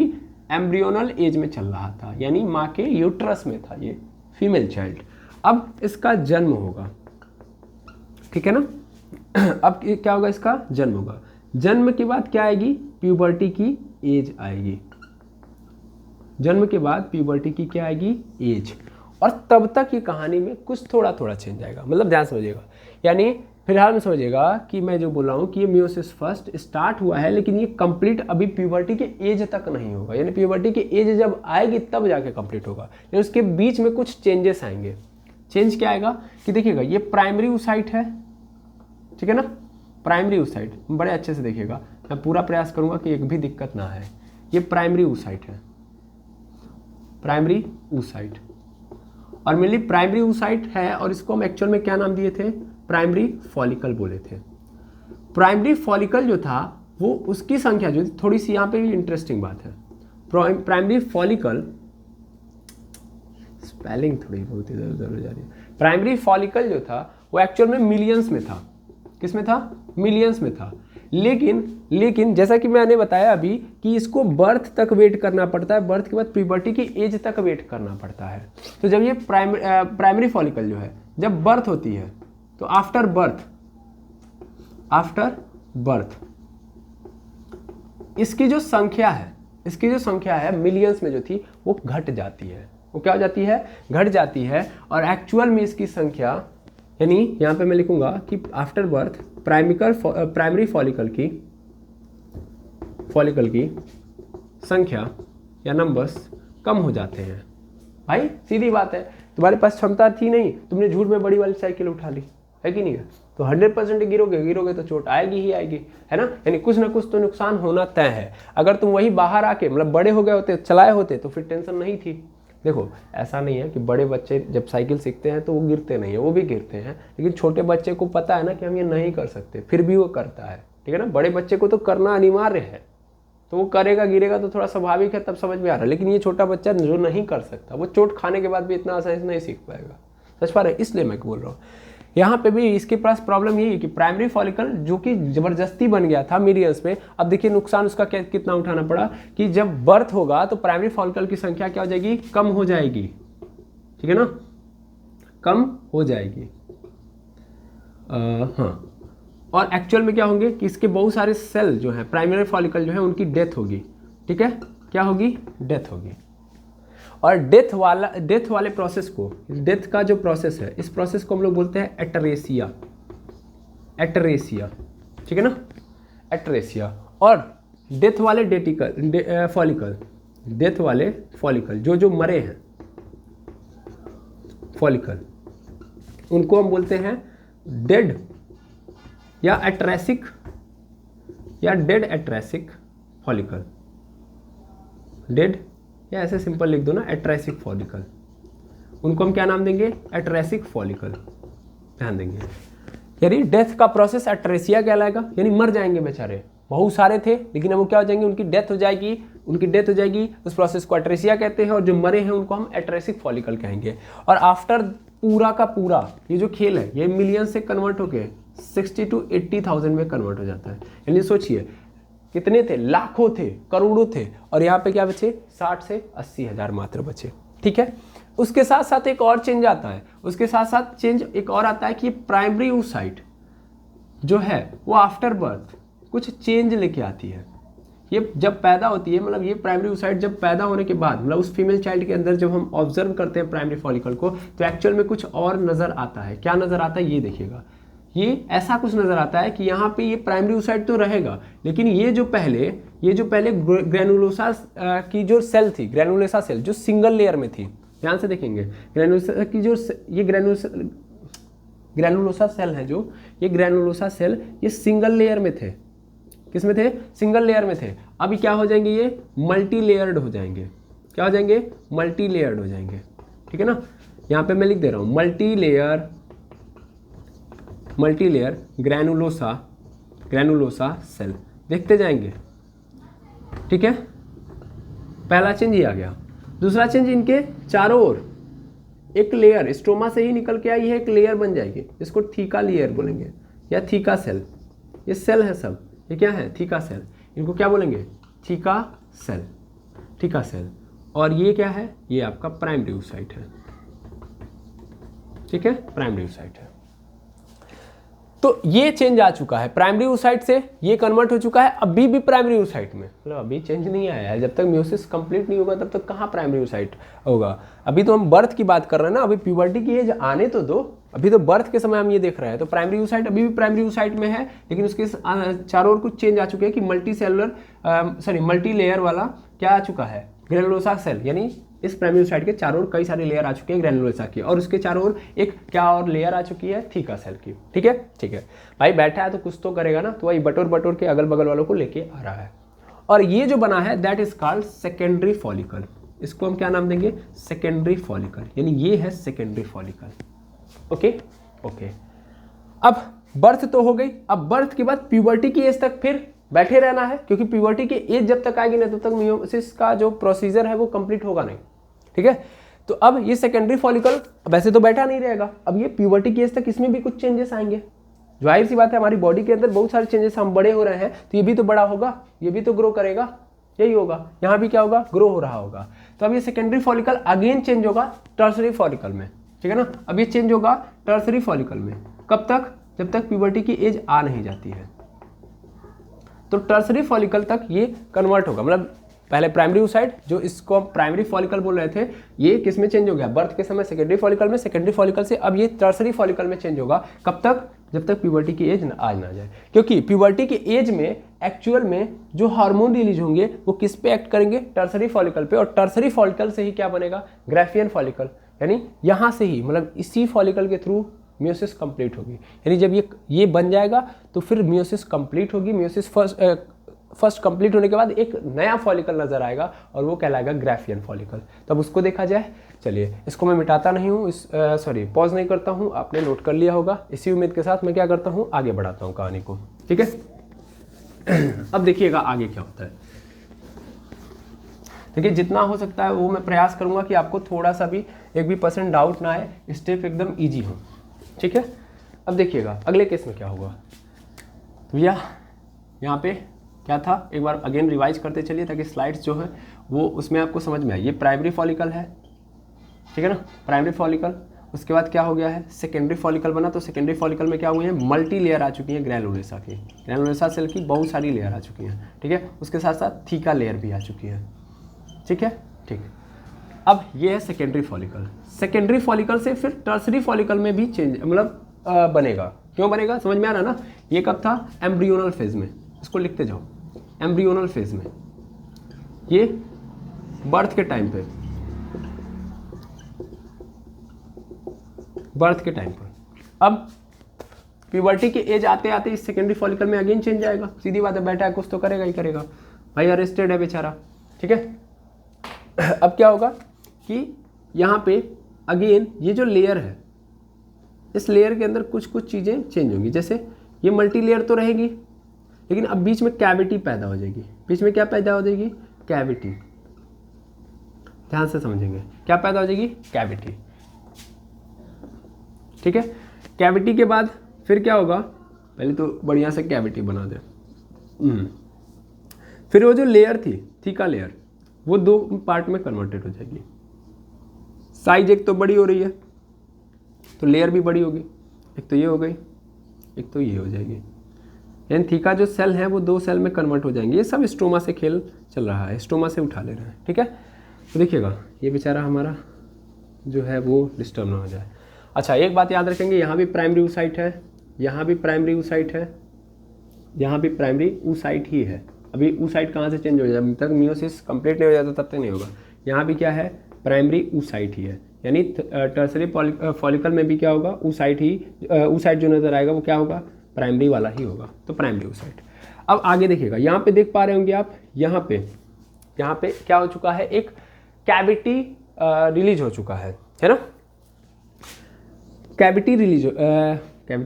एम्ब्रियोनल एज में चल रहा था, यानी माँ के यूट्रस में था ये फीमेल चाइल्ड। अब इसका जन्म होगा, ठीक है ना। अब क्या होगा, इसका जन्म होगा, जन्म के बाद क्या आएगी, प्यूबर्टी की एज आएगी, जन्म के बाद प्यूबर्टी की क्या आएगी, एज। और तब तक ये कहानी में कुछ थोड़ा थोड़ा चेंज आएगा, मतलब ध्यान समझिएगा, यानी फिलहाल में समझिएगा कि मैं जो बोल रहा हूँ कि ये मियोसिस फर्स्ट स्टार्ट हुआ है, लेकिन ये कंप्लीट अभी प्यूबर्टी के एज तक नहीं होगा, यानी प्यूबर्टी की एज जब आएगी तब जाके कंप्लीट होगा, यानी उसके बीच में कुछ चेंजेस आएंगे। चेंज क्या आएगा कि देखिएगा, ये प्राइमरी oocyte है, ठीक है ना, प्राइमरी oocyte, बड़े अच्छे से देखिएगा, मैं पूरा प्रयास करूंगा कि एक भी दिक्कत ना है। ये प्राइमरी oocyte है, प्राइमरी oocyte, और मेनली प्राइमरी oocyte है, और इसको हम एक्चुअल में क्या नाम दिए थे, प्राइमरी फॉलिकल बोले थे। प्राइमरी फॉलिकल जो था वो उसकी संख्या जो थी, थोड़ी सी यहाँ पे भी इंटरेस्टिंग बात है, प्राइमरी फॉलिकल, स्पेलिंग थोड़ी बहुत इधर उधर हो जा रही है, प्राइमरी फॉलिकल जो था वो एक्चुअल में मिलियंस में था, किस में था, मिलियंस में था। लेकिन जैसा कि मैंने बताया अभी कि इसको बर्थ तक वेट करना पड़ता है, बर्थ के बाद प्यूबर्टी की एज तक वेट करना पड़ता है। तो जब ये प्राइमरी फॉलिकल जो है जब बर्थ होती है, तो आफ्टर बर्थ इसकी जो संख्या है मिलियंस में जो थी वो घट जाती है, वो क्या हो जाती है, घट जाती है। और एक्चुअल में इसकी संख्या, यानी यहाँ पे मैं लिखूंगा कि आफ्टर बर्थ प्राइमरी फॉलिकल की संख्या या नंबर्स कम हो जाते हैं। भाई सीधी बात है, तुम्हारे पास क्षमता थी नहीं, तुमने झूठ में बड़ी वाली साइकिल उठा ली, है कि नहीं है, तो 100% गिरोगे तो चोट आएगी ही आएगी, है ना। यानी कुछ ना कुछ तो नुकसान होना तय है। अगर तुम वही बाहर आके मतलब बड़े हो गए होते, चलाए होते, तो फिर टेंशन नहीं थी। देखो ऐसा नहीं है कि बड़े बच्चे जब साइकिल सीखते हैं तो वो गिरते नहीं है, वो भी गिरते हैं, लेकिन छोटे बच्चे को पता है ना कि हम ये नहीं कर सकते, फिर भी वो करता है, ठीक है ना। बड़े बच्चे को तो करना अनिवार्य है, तो वो करेगा, गिरेगा तो थोड़ा स्वाभाविक है, तब समझ में आ रहा है। लेकिन ये छोटा बच्चा जो नहीं कर सकता, वो चोट खाने के बाद भी इतना आसानी से नहीं सीख पाएगा। समझ पा रहे हैं? इसलिए मैं बोल रहा हूँ यहाँ पे भी इसके पास प्रॉब्लम यही है कि प्राइमरी फॉलिकल जो कि जबरदस्ती बन गया था मिलियंस में, अब देखिए नुकसान उसका कितना उठाना पड़ा कि जब बर्थ होगा तो प्राइमरी फॉलिकल की संख्या क्या हो जाएगी, कम हो जाएगी। ठीक है ना, कम हो जाएगी। हाँ, और एक्चुअल में क्या होंगे कि इसके बहुत सारे सेल जो है प्राइमरी फॉलिकल जो है उनकी डेथ होगी। ठीक है, क्या होगी, डेथ होगी। और डेथ वाले प्रोसेस को, डेथ का जो प्रोसेस है, इस प्रोसेस को हम लोग बोलते हैं एटरेसिया। एटरेसिया, ठीक है ना, एटरेसिया। और डेथ वाले फॉलिकल, डेथ वाले फॉलिकल जो मरे हैं फॉलिकल, उनको हम बोलते हैं डेड या एट्रेसिक या डेड एट्रेसिक फॉलिकल। डेड या ऐसे सिंपल लिख दो ना, एट्रेसिक फॉलिकल। उनको हम क्या नाम देंगे, एट्रेसिक फॉलिकल, ध्यान देंगे। यानी डेथ का प्रोसेस एट्रेसिया कहलाएगा, यानी मर जाएंगे बेचारे। बहुत सारे थे लेकिन अब वो क्या हो जाएंगे, उनकी डेथ हो जाएगी, उनकी डेथ हो जाएगी। उस प्रोसेस को एट्रेसिया कहते हैं। और जो मरे हैं उनको हम एट्रेसिक फॉलिकल कहेंगे। और आफ्टर पूरा का पूरा ये जो खेल है, ये मिलियन से कन्वर्ट होके 60 to 80,000 में कन्वर्ट हो जाता है। यानी सोचिए कितने थे, लाखों थे, करोड़ों थे, और यहाँ पे क्या बचे, 60 से 80 हज़ार मात्र बचे। ठीक है, उसके साथ साथ एक और चेंज आता है, उसके साथ साथ चेंज एक और आता है कि प्राइमरी oocyte जो है वो आफ्टर बर्थ कुछ चेंज लेके आती है। ये जब पैदा होती है, मतलब ये प्राइमरी oocyte जब पैदा होने के बाद, मतलब उस फीमेल चाइल्ड के अंदर जब हम ऑब्जर्व करते हैं प्राइमरी फॉलिकल को, तो एक्चुअल में कुछ और नज़र आता है। क्या नज़र आता है, ये देखिएगा। ये ऐसा कुछ नज़र आता है कि यहाँ पे ये प्राइमरी oocyte तो रहेगा, लेकिन ये जो पहले ग्रैनुलोसा की जो सेल थी, ग्रैनुलोसा सेल जो सिंगल लेयर में थी, ध्यान से देखेंगे, ग्रैनुलोसा की जो ये ग्रैनुलोसा सेल है, जो ये ग्रैनुलोसा सेल ये सिंगल लेयर में थे। किस में थे, सिंगल लेयर में थे। अभी क्या हो जाएंगे, ये मल्टी लेयर्ड हो जाएंगे। क्या हो जाएंगे, मल्टी लेयर्ड हो जाएंगे। ठीक है ना, यहाँ पे मैं लिख दे रहा हूँ मल्टी लेयर ग्रैनुलोसा सेल, देखते जाएंगे। ठीक है, पहला चेंज ये आ गया। दूसरा चेंज, इनके चारों ओर एक लेयर स्ट्रोमा से ही निकल के आई है, एक लेयर बन जाएगी, इसको थीका लेयर बोलेंगे या थीका सेल। ये सेल है सब, ये क्या है, थीका सेल। इनको क्या बोलेंगे, थीका सेल, थीका सेल। और ये क्या है, ये आपका प्राइमरी oocyte है। ठीक है, प्राइमरी oocyte है। तो ये चेंज आ चुका है, प्राइमरी oocyte से ये कन्वर्ट हो चुका है। अभी भी प्राइमरी oocyte में, मतलब अभी चेंज नहीं आया है। जब तक म्यूसिस कंप्लीट नहीं होगा तब तक कहाँ प्राइमरी oocyte होगा। अभी तो हम बर्थ की बात कर रहे हैं ना, अभी प्यूबर्टी की एज आने तो दो, अभी तो बर्थ के समय हम ये देख रहे हैं। तो प्राइमरी oocyte अभी भी प्राइमरी oocyte में है, लेकिन उसके चारों ओर कुछ चेंज आ चुके हैं कि मल्टी लेयर वाला क्या आ चुका है, ग्रैनुलोसा सेल। यानी इस प्राइमरी oocyte के चारों ओर कई सारे लेयर आ चुके हैं ग्रैनुलोसा की, और उसके चारों ओर एक क्या और लेयर आ चुकी है, थीका सेल की। ठीक है, ठीक है भाई, बैठा है तो कुछ तो करेगा ना, तो वही बटोर के अगल बगल वालों को लेके आ रहा है। और ये जो बना है that is called secondary follicle. इसको हम क्या नाम देंगे, सेकेंडरी फॉलिकल। यानी ये है सेकेंडरी फॉलिकल। ओके ओके, अब बर्थ तो हो गई। अब बर्थ के बाद प्यूबर्टी की एज तक फिर बैठे रहना है, क्योंकि प्यूबर्टी की एज जब तक आएगी ना तब तक मियोसिस का जो प्रोसीजर है वो कंप्लीट होगा नहीं। ठीक है, तो अब ये सेकेंडरी फॉलिकल वैसे तो बैठा नहीं रहेगा, अब ये प्यूबर्टी की एज तक इसमें भी कुछ चेंजेस आएंगे। जाहिर सी बात है, हमारी बॉडी के अंदर बहुत सारे चेंजेस, हम बड़े हो रहे हैं तो ये भी तो बड़ा होगा, ये भी तो ग्रो करेगा, यही होगा। यहाँ भी क्या होगा, ग्रो हो रहा होगा। तो अब ये सेकेंडरी फॉलिकल अगेन चेंज होगा टर्सरी फॉलिकल में। ठीक है ना, अब ये चेंज होगा टर्सरी फॉलिकल में। कब तक, जब तक प्यूबर्टी की एज आ नहीं जाती है। तो टर्सरी फॉलिकल तक ये कन्वर्ट होगा। मतलब पहले प्राइमरी oocyte जो इसको हम प्राइमरी फॉलिकल बोल रहे थे, ये किस में चेंज हो गया, बर्थ के समय सेकेंडरी फॉलिकल में, सेकेंडरी फॉलिकल से अब ये टर्सरी फॉलिकल में चेंज होगा। कब तक, जब तक प्यूबर्टी की एज आ ना जाए। क्योंकि प्यूबर्टी की एज में एक्चुअल में जो हार्मोन रिलीज होंगे वो किस पे एक्ट करेंगे, टर्सरी फॉलिकल पे। और टर्सरी फॉलिकल से ही क्या बनेगा, ग्राफियन फॉलिकल। यानी यहाँ से ही, मतलब इसी फॉलिकल के थ्रू मियोसिस कंप्लीट होगी। यानी जब ये बन जाएगा तो फिर मियोसिस कंप्लीट होगी। मियोसिस फर्स्ट कंप्लीट होने के बाद एक नया फॉलिकल नजर आएगा और वो कहलाएगा ग्राफियन फॉलिकल। तब उसको देखा जाए। चलिए, इसको मैं मिटाता नहीं हूँ, पॉज नहीं करता हूँ, आपने नोट कर लिया होगा। इसी उम्मीद के साथ मैं क्या करता हूँ, आगे बढ़ाता हूँ कहानी को। ठीक है, अब देखिएगा आगे क्या होता है। देखिए जितना हो सकता है वो मैं प्रयास करूँगा कि आपको थोड़ा सा भी 1% डाउट ना आए, स्टेप एकदम ईजी हो, ठीक है। अब देखिएगा अगले केस में क्या होगा। तो भैया यहाँ पे क्या था, एक बार अगेन रिवाइज करते चलिए ताकि स्लाइड्स जो है वो उसमें आपको समझ में आए। ये प्राइमरी फॉलिकल है, ठीक है ना, प्राइमरी फॉलिकल। उसके बाद क्या हो गया है, सेकेंडरी फॉलिकल बना। तो सेकेंडरी फॉलिकल में क्या हुए हैं, मल्टी लेयर आ चुकी है ग्रैनुलोसा की, ग्रैनुलोसा सेल की बहुत सारी लेयर आ चुकी हैं, ठीक है। उसके साथ साथ थीका लेयर भी आ चुकी है, ठीक है, ठीक। अब ये है सेकेंडरी फॉलिकल। सेकेंडरी फॉलिकल से फिर टर्सरी फॉलिकल में भी चेंज मतलब बनेगा। क्यों बनेगा, समझ में आ रहा ना। ये कब था, एम्ब्रियोनल फेज में, इसको लिखते जाओ, एम्ब्रियोनल फेज में, ये बर्थ के टाइम पे, बर्थ के टाइम पर। अब प्यूबर्टी के एज आते आते इस सेकेंडरी फॉलिकल में अगेन चेंज आएगा, सीधी बात है, बैठा है कुछ तो करेगा ही करेगा, भाई अरेस्टेड है बेचारा, ठीक है। अब क्या होगा कि यहाँ पे अगेन ये जो लेयर है, इस लेयर के अंदर कुछ कुछ चीज़ें चेंज होंगी। जैसे ये मल्टी लेयर तो रहेगी, लेकिन अब बीच में कैविटी पैदा हो जाएगी। बीच में क्या पैदा हो जाएगी, कैविटी, ध्यान से समझेंगे, क्या पैदा हो जाएगी, कैविटी, ठीक है। कैविटी के बाद फिर क्या होगा, पहले तो बढ़िया से कैविटी बना दे। फिर वो जो लेयर थी, थीका लेयर, वो दो पार्ट में कन्वर्टेड हो जाएगी। साइज एक तो बड़ी हो रही है तो लेयर भी बड़ी होगी, एक तो ये हो गई, एक तो ये हो जाएगी। यानी थीका जो सेल है वो दो सेल में कन्वर्ट हो जाएंगे। ये सब स्टोमा से खेल चल रहा है, स्टोमा से उठा ले रहे हैं, ठीक है। तो देखिएगा ये बेचारा हमारा जो है वो डिस्टर्ब ना हो जाए। अच्छा एक बात याद रखेंगे, यहाँ भी प्राइमरी ऊसाइट है, यहाँ भी प्राइमरी ऊसाइट है, यहाँ भी प्राइमरी ऊसाइट ही है। अभी ऊसाइट कहाँ से चेंज हो जाए, जब तक मियोसिस कंप्लीट नहीं हो जाता तब तक नहीं होगा। यहाँ भी क्या है, प्राइमरी ऊसाइट ही है, यानी टर्सरी फॉलिकल में भी क्या होगा, ऊसाइट ही, ऊसाइट जो नजर आएगा वो क्या होगा, प्राइमरी वाला ही होगा, तो प्राइमरी ऊसाइट। अब आगे देखिएगा, यहाँ पे देख पा रहे होंगे आप, यहाँ पे क्या हो चुका है, एक कैविटी रिलीज हो चुका है ना। कैविटी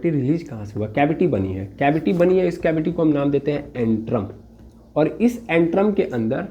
रिलीज कहाँ से हुआ, कैविटी बनी है, कैविटी बनी है। इस कैविटी को हम नाम देते हैं एंट्रम, और इस एंट्रम के अंदर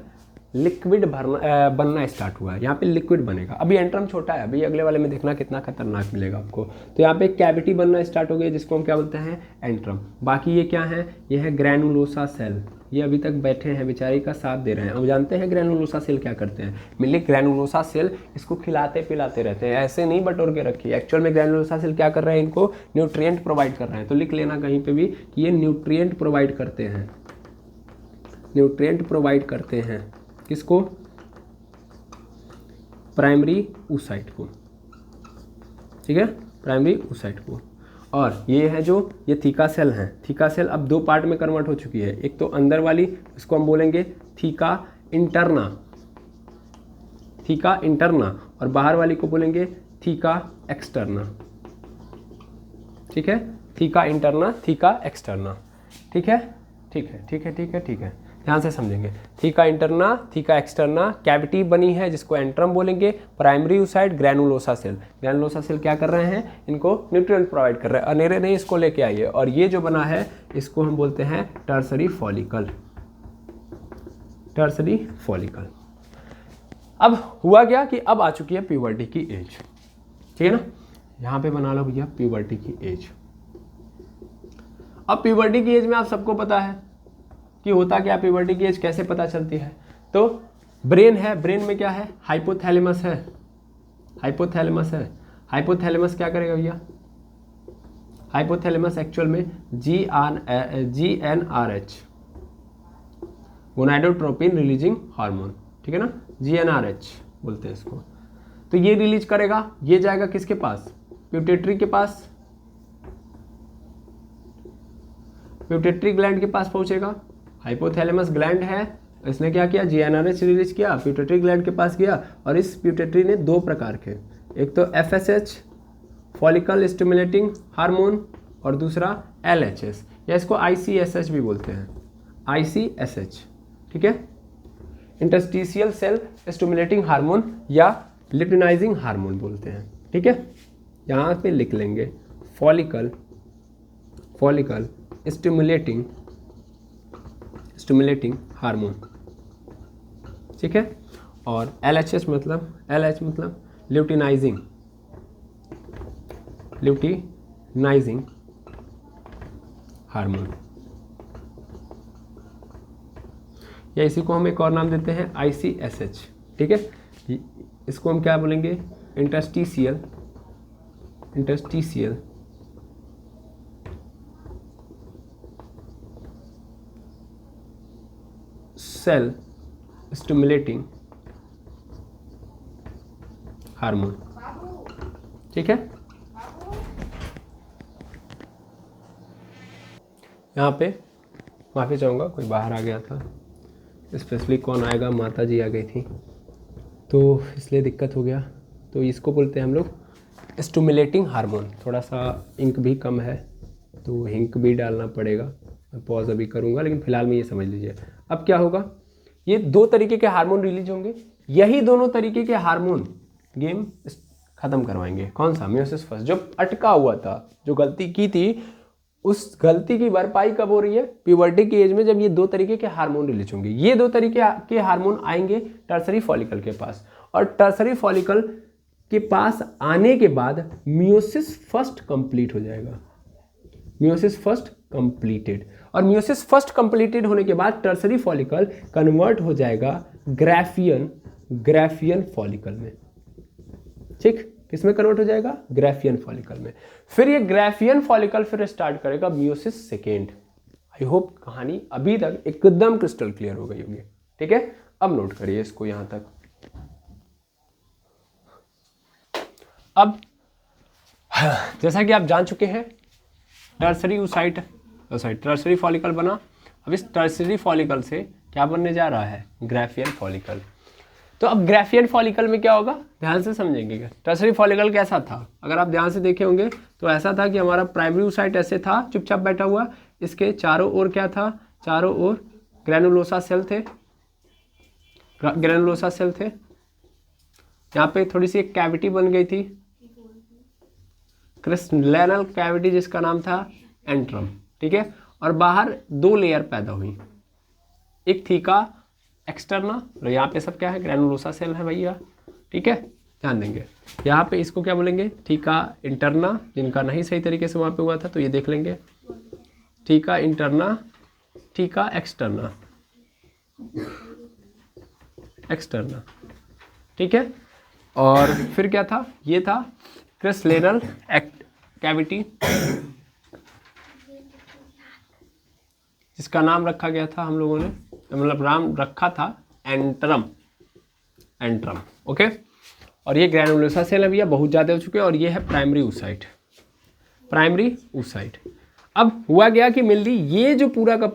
लिक्विड बनना स्टार्ट हुआ है। यहाँ पे लिक्विड बनेगा। अभी एंट्रम छोटा है, अभी अगले वाले में देखना कितना खतरनाक मिलेगा आपको। तो यहाँ पे कैविटी बनना स्टार्ट हो गई, जिसको हम क्या बोलते हैं, एंट्रम। बाकी ये क्या है, ये है ग्रैनुलोसा सेल। ये अभी तक बैठे हैं, बेचारी का साथ दे रहे हैं। हम जानते हैं ग्रैनुलोसा सेल क्या करते हैं, मिले ग्रैनुलोसा सेल इसको खिलाते पिलाते रहते हैं, ऐसे नहीं बटोर के रखिए। एक्चुअल में ग्रैनुलोसा सेल क्या कर रहे हैं, इनको न्यूट्रिएंट प्रोवाइड कर रहे हैं। तो लिख लेना कहीं पे भी कि ये न्यूट्रिएंट प्रोवाइड करते हैं, न्यूट्रिएंट प्रोवाइड करते हैं। किसको, प्राइमरी ऊसाइट को, ठीक है, प्राइमरी ऊसाइट को। और ये है जो ये थीका सेल है, थीका सेल अब दो पार्ट में कन्वर्ट हो चुकी है। एक तो अंदर वाली, इसको हम बोलेंगे थीका इंटरना, थीका इंटरना, और बाहर वाली को बोलेंगे थीका एक्सटर्ना, ठीक है, थीका इंटरना, थीका एक्सटर्ना, ठीक है, ठीक है, ठीक है, ठीक है, ठीक है, ध्यान से समझेंगे। Theca interna, theca externa, cavity बनी है जिसको एंट्रम बोलेंगे। Primary oocyte, granulosa cell. Granulosa cell क्या कर रहे हैं, इनको न्यूट्रिएंट प्रोवाइड कर रहे हैं। अनेरे नहीं, इसको लेके आइए। और ये जो बना है इसको हम बोलते हैं टर्सरी फॉलिकल, टर्सरी फॉलिकल। अब हुआ क्या कि अब आ चुकी है प्यूबर्टी की एज, ठीक है ना। यहाँ पे बना लो भैया प्यूबर्टी की एज। अब प्यूबर्टी की एज में आप सबको पता है कि होता क्या, प्यूबर्टी की एज कैसे पता चलती है। तो ब्रेन है, ब्रेन में क्या है, हाइपोथैलेमस है, हाइपोथैलेमस है। हाइपोथैलेमस क्या करेगा भैया, हाइपोथैलेमस एक्चुअल में GnRH, गोनाडोट्रोपिन रिलीजिंग हार्मोन, ठीक है ना, GnRH बोलते हैं इसको। तो ये रिलीज करेगा, ये जाएगा किसके पास, प्यूटेटरी के पास, प्यूटेटरी ग्लैंड के पास पहुंचेगा। हाइपोथैलेमस ग्लैंड है, इसने क्या किया, GnRH रिलीज किया, प्यूटेटरी ग्लैंड के पास गया। और इस प्यूटेटरी ने दो प्रकार के, एक तो FSH फॉलिकल स्टिमुलेटिंग हार्मोन, और दूसरा LHS, या इसको ICSH भी बोलते हैं, ICSH, ठीक है, इंटरस्टिशियल सेल स्टिमुलेटिंग हार्मोन या लिप्टिनाइजिंग हार्मोन बोलते हैं, ठीक है। यहाँ पे लिख लेंगे फॉलिकल स्टिमुलेटिंग हार्मोन, ठीक है। और LHS मतलब LH मतलब ल्यूटिनाइजिंग हार्मोन, या इसी को हम एक और नाम देते हैं ICSH। ठीक है, इसको हम क्या बोलेंगे, इंटरस्टिशियल सेल स्टिमुलेटिंग हार्मोन। ठीक है, यहाँ पे माफ़ी चाहूँगा, कोई बाहर आ गया था, स्पेशली कौन आएगा, माता जी आ गई थी, तो इसलिए दिक्कत हो गया। तो इसको बोलते हैं हम लोग स्टिमुलेटिंग हार्मोन। थोड़ा सा इंक भी कम है तो इंक भी डालना पड़ेगा, मैं पॉज अभी करूँगा, लेकिन फिलहाल में ये समझ लीजिए। अब क्या होगा, ये 2 तरीके के हार्मोन रिलीज होंगे, यही दोनों तरीके के हार्मोन गेम ख़त्म करवाएंगे। कौन सा, मियोसिस फर्स्ट। जो अटका हुआ था, जो गलती की थी, उस गलती की भरपाई कब हो रही है, प्यूबर्टी की एज में, जब ये 2 तरीके के हार्मोन रिलीज होंगे। ये 2 तरीके के हार्मोन आएंगे टर्सरी फॉलिकल के पास, और टर्सरी फॉलिकल के पास आने के बाद मियोसिस फर्स्ट कंप्लीट हो जाएगा, मियोसिस फर्स्ट कंप्लीटेड। और मियोसिस फर्स्ट कंप्लीटेड होने के बाद टर्सरी फॉलिकल कन्वर्ट हो जाएगा ग्राफियन फॉलिकल में। ठीक, किसमें कन्वर्ट हो जाएगा, ग्राफियन फॉलिकल में। फिर ये ग्राफियन फॉलिकल फिर स्टार्ट करेगा मियोसिस सेकेंड। आई होप कहानी अभी तक एकदम क्रिस्टल क्लियर हो गई होगी। ठीक है, अब नोट करिए इसको यहां तक। अब जैसा कि आप जान चुके हैं, टर्सरी फॉलिकल बना। अब इस टर्सरी फॉलिकल से क्या बनने जा रहा है, ग्राफियन फॉलिकल। तो अब ग्राफियन फॉलिकल में क्या होगा, ध्यान से समझेंगे। टर्सरी फॉलिकल कैसा था, अगर आप ध्यान से देखे होंगे तो ऐसा था कि हमारा प्राइमरी oocyte ऐसे था, चुपचाप बैठा हुआ, इसके चारों ओर क्या था, चारों ओर ग्रैनुलोसा सेल थे। यहाँ पे थोड़ी सी एक कैविटी बन गई थी, क्रिस्टलैनल कैविटी, जिसका नाम था एंट्रम। ठीक है, और बाहर 2 लेयर पैदा हुई, एक थीका एक्सटर्ना, और यहाँ पे सब क्या है, ग्रैनुलोसा सेल है भैया। ठीक है, ध्यान देंगे। यहाँ पे इसको क्या बोलेंगे, थीका इंटरना, जिनका नहीं सही तरीके से वहाँ पे हुआ था तो ये देख लेंगे, थीका इंटरना, थीका एक्सटर्ना। ठीक है, और फिर क्या था, ये था क्रिस्टलैनल कैविटी, जिसका नाम रखा गया था हम लोगों ने, मतलब नाम रखा था एंट्रम। ओके, और ये ग्रैनुलोसा सेल है भैया, बहुत ज़्यादा हो चुके हैं, और ये है प्राइमरी oocyte। अब हुआ गया कि मिल दी, ये जो पूरा का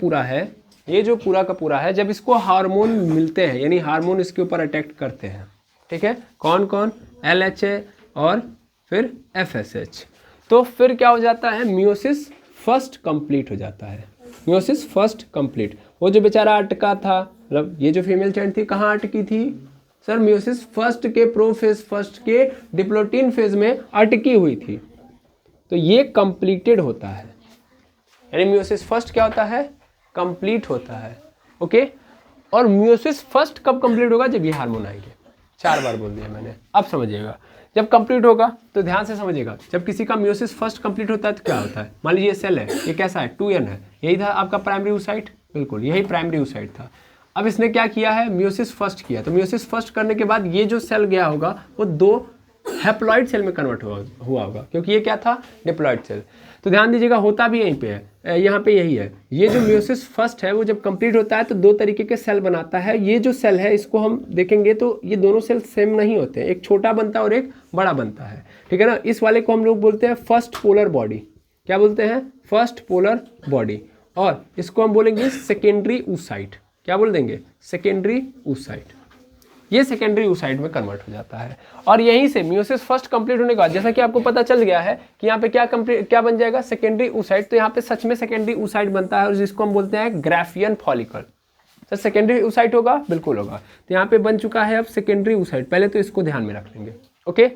पूरा है, जब इसको हार्मोन मिलते हैं, यानी हार्मोन इसके ऊपर अटैक करते हैं। ठीक है, कौन कौन, LHA और फिर FSH। तो फिर क्या हो जाता है, मियोसिस फर्स्ट कंप्लीट हो जाता है, मियोसिस फर्स्ट कंप्लीट। वो जो बेचारा अटका था, मतलब ये जो फीमेल चाइल्ड थी, कहाँ अटकी थी सर, मियोसिस फर्स्ट के प्रोफेज फर्स्ट के डिप्लोटिन फेज में अटकी हुई थी। तो ये कंप्लीटेड होता है, यानी मियोसिस फर्स्ट क्या होता है, कंप्लीट होता है। ओके, और मियोसिस फर्स्ट कब कंप्लीट होगा, जब ये हार्मोन आएंगे। 4 बार बोल दिया मैंने, अब समझिएगा। जब कंप्लीट होगा तो ध्यान से समझिएगा, जब किसी का मियोसिस फर्स्ट कंप्लीट होता है तो क्या होता है, मान लीजिए ये सेल है, ये कैसा है, 2n है, यही था आपका प्राइमरी oocyte, बिल्कुल यही प्राइमरी oocyte था। अब इसने क्या किया है, मियोसिस फर्स्ट किया, तो मियोसिस फर्स्ट करने के बाद ये जो सेल गया होगा वो 2 हैप्लॉइड सेल में कन्वर्ट हुआ होगा, क्योंकि ये क्या था, डिप्लॉइड सेल। तो ध्यान दीजिएगा, होता भी यहीं पे है, यहाँ पे यही है। ये जो मियोसिस फर्स्ट है वो जब कंप्लीट होता है तो 2 तरीके के सेल बनाता है। ये जो सेल है इसको हम देखेंगे तो ये दोनों सेल सेम नहीं होते हैं, एक छोटा बनता है और एक बड़ा बनता है। ठीक है ना, इस वाले को हम लोग बोलते हैं फर्स्ट पोलर बॉडी। क्या बोलते हैं, फर्स्ट पोलर बॉडी। और इसको हम बोलेंगे सेकेंडरी oocyte। क्या बोल देंगे, सेकेंडरी oocyte। ये सेकेंडरी oocyte में कन्वर्ट हो जाता है, और यहीं से मियोसिस फर्स्ट कंप्लीट होने के बाद, जैसा कि आपको पता चल गया है कि यहाँ पे क्या बन जाएगा, सेकेंडरी oocyte। तो यहाँ पे सच में सेकेंडरी oocyte बनता है, और जिसको हम बोलते हैं ग्राफियन फॉलिकल। तो सेकेंडरी oocyte होगा, बिल्कुल होगा। तो यहाँ पे बन चुका है अब सेकेंडरी oocyte, पहले तो इसको ध्यान में रख लेंगे। ओके,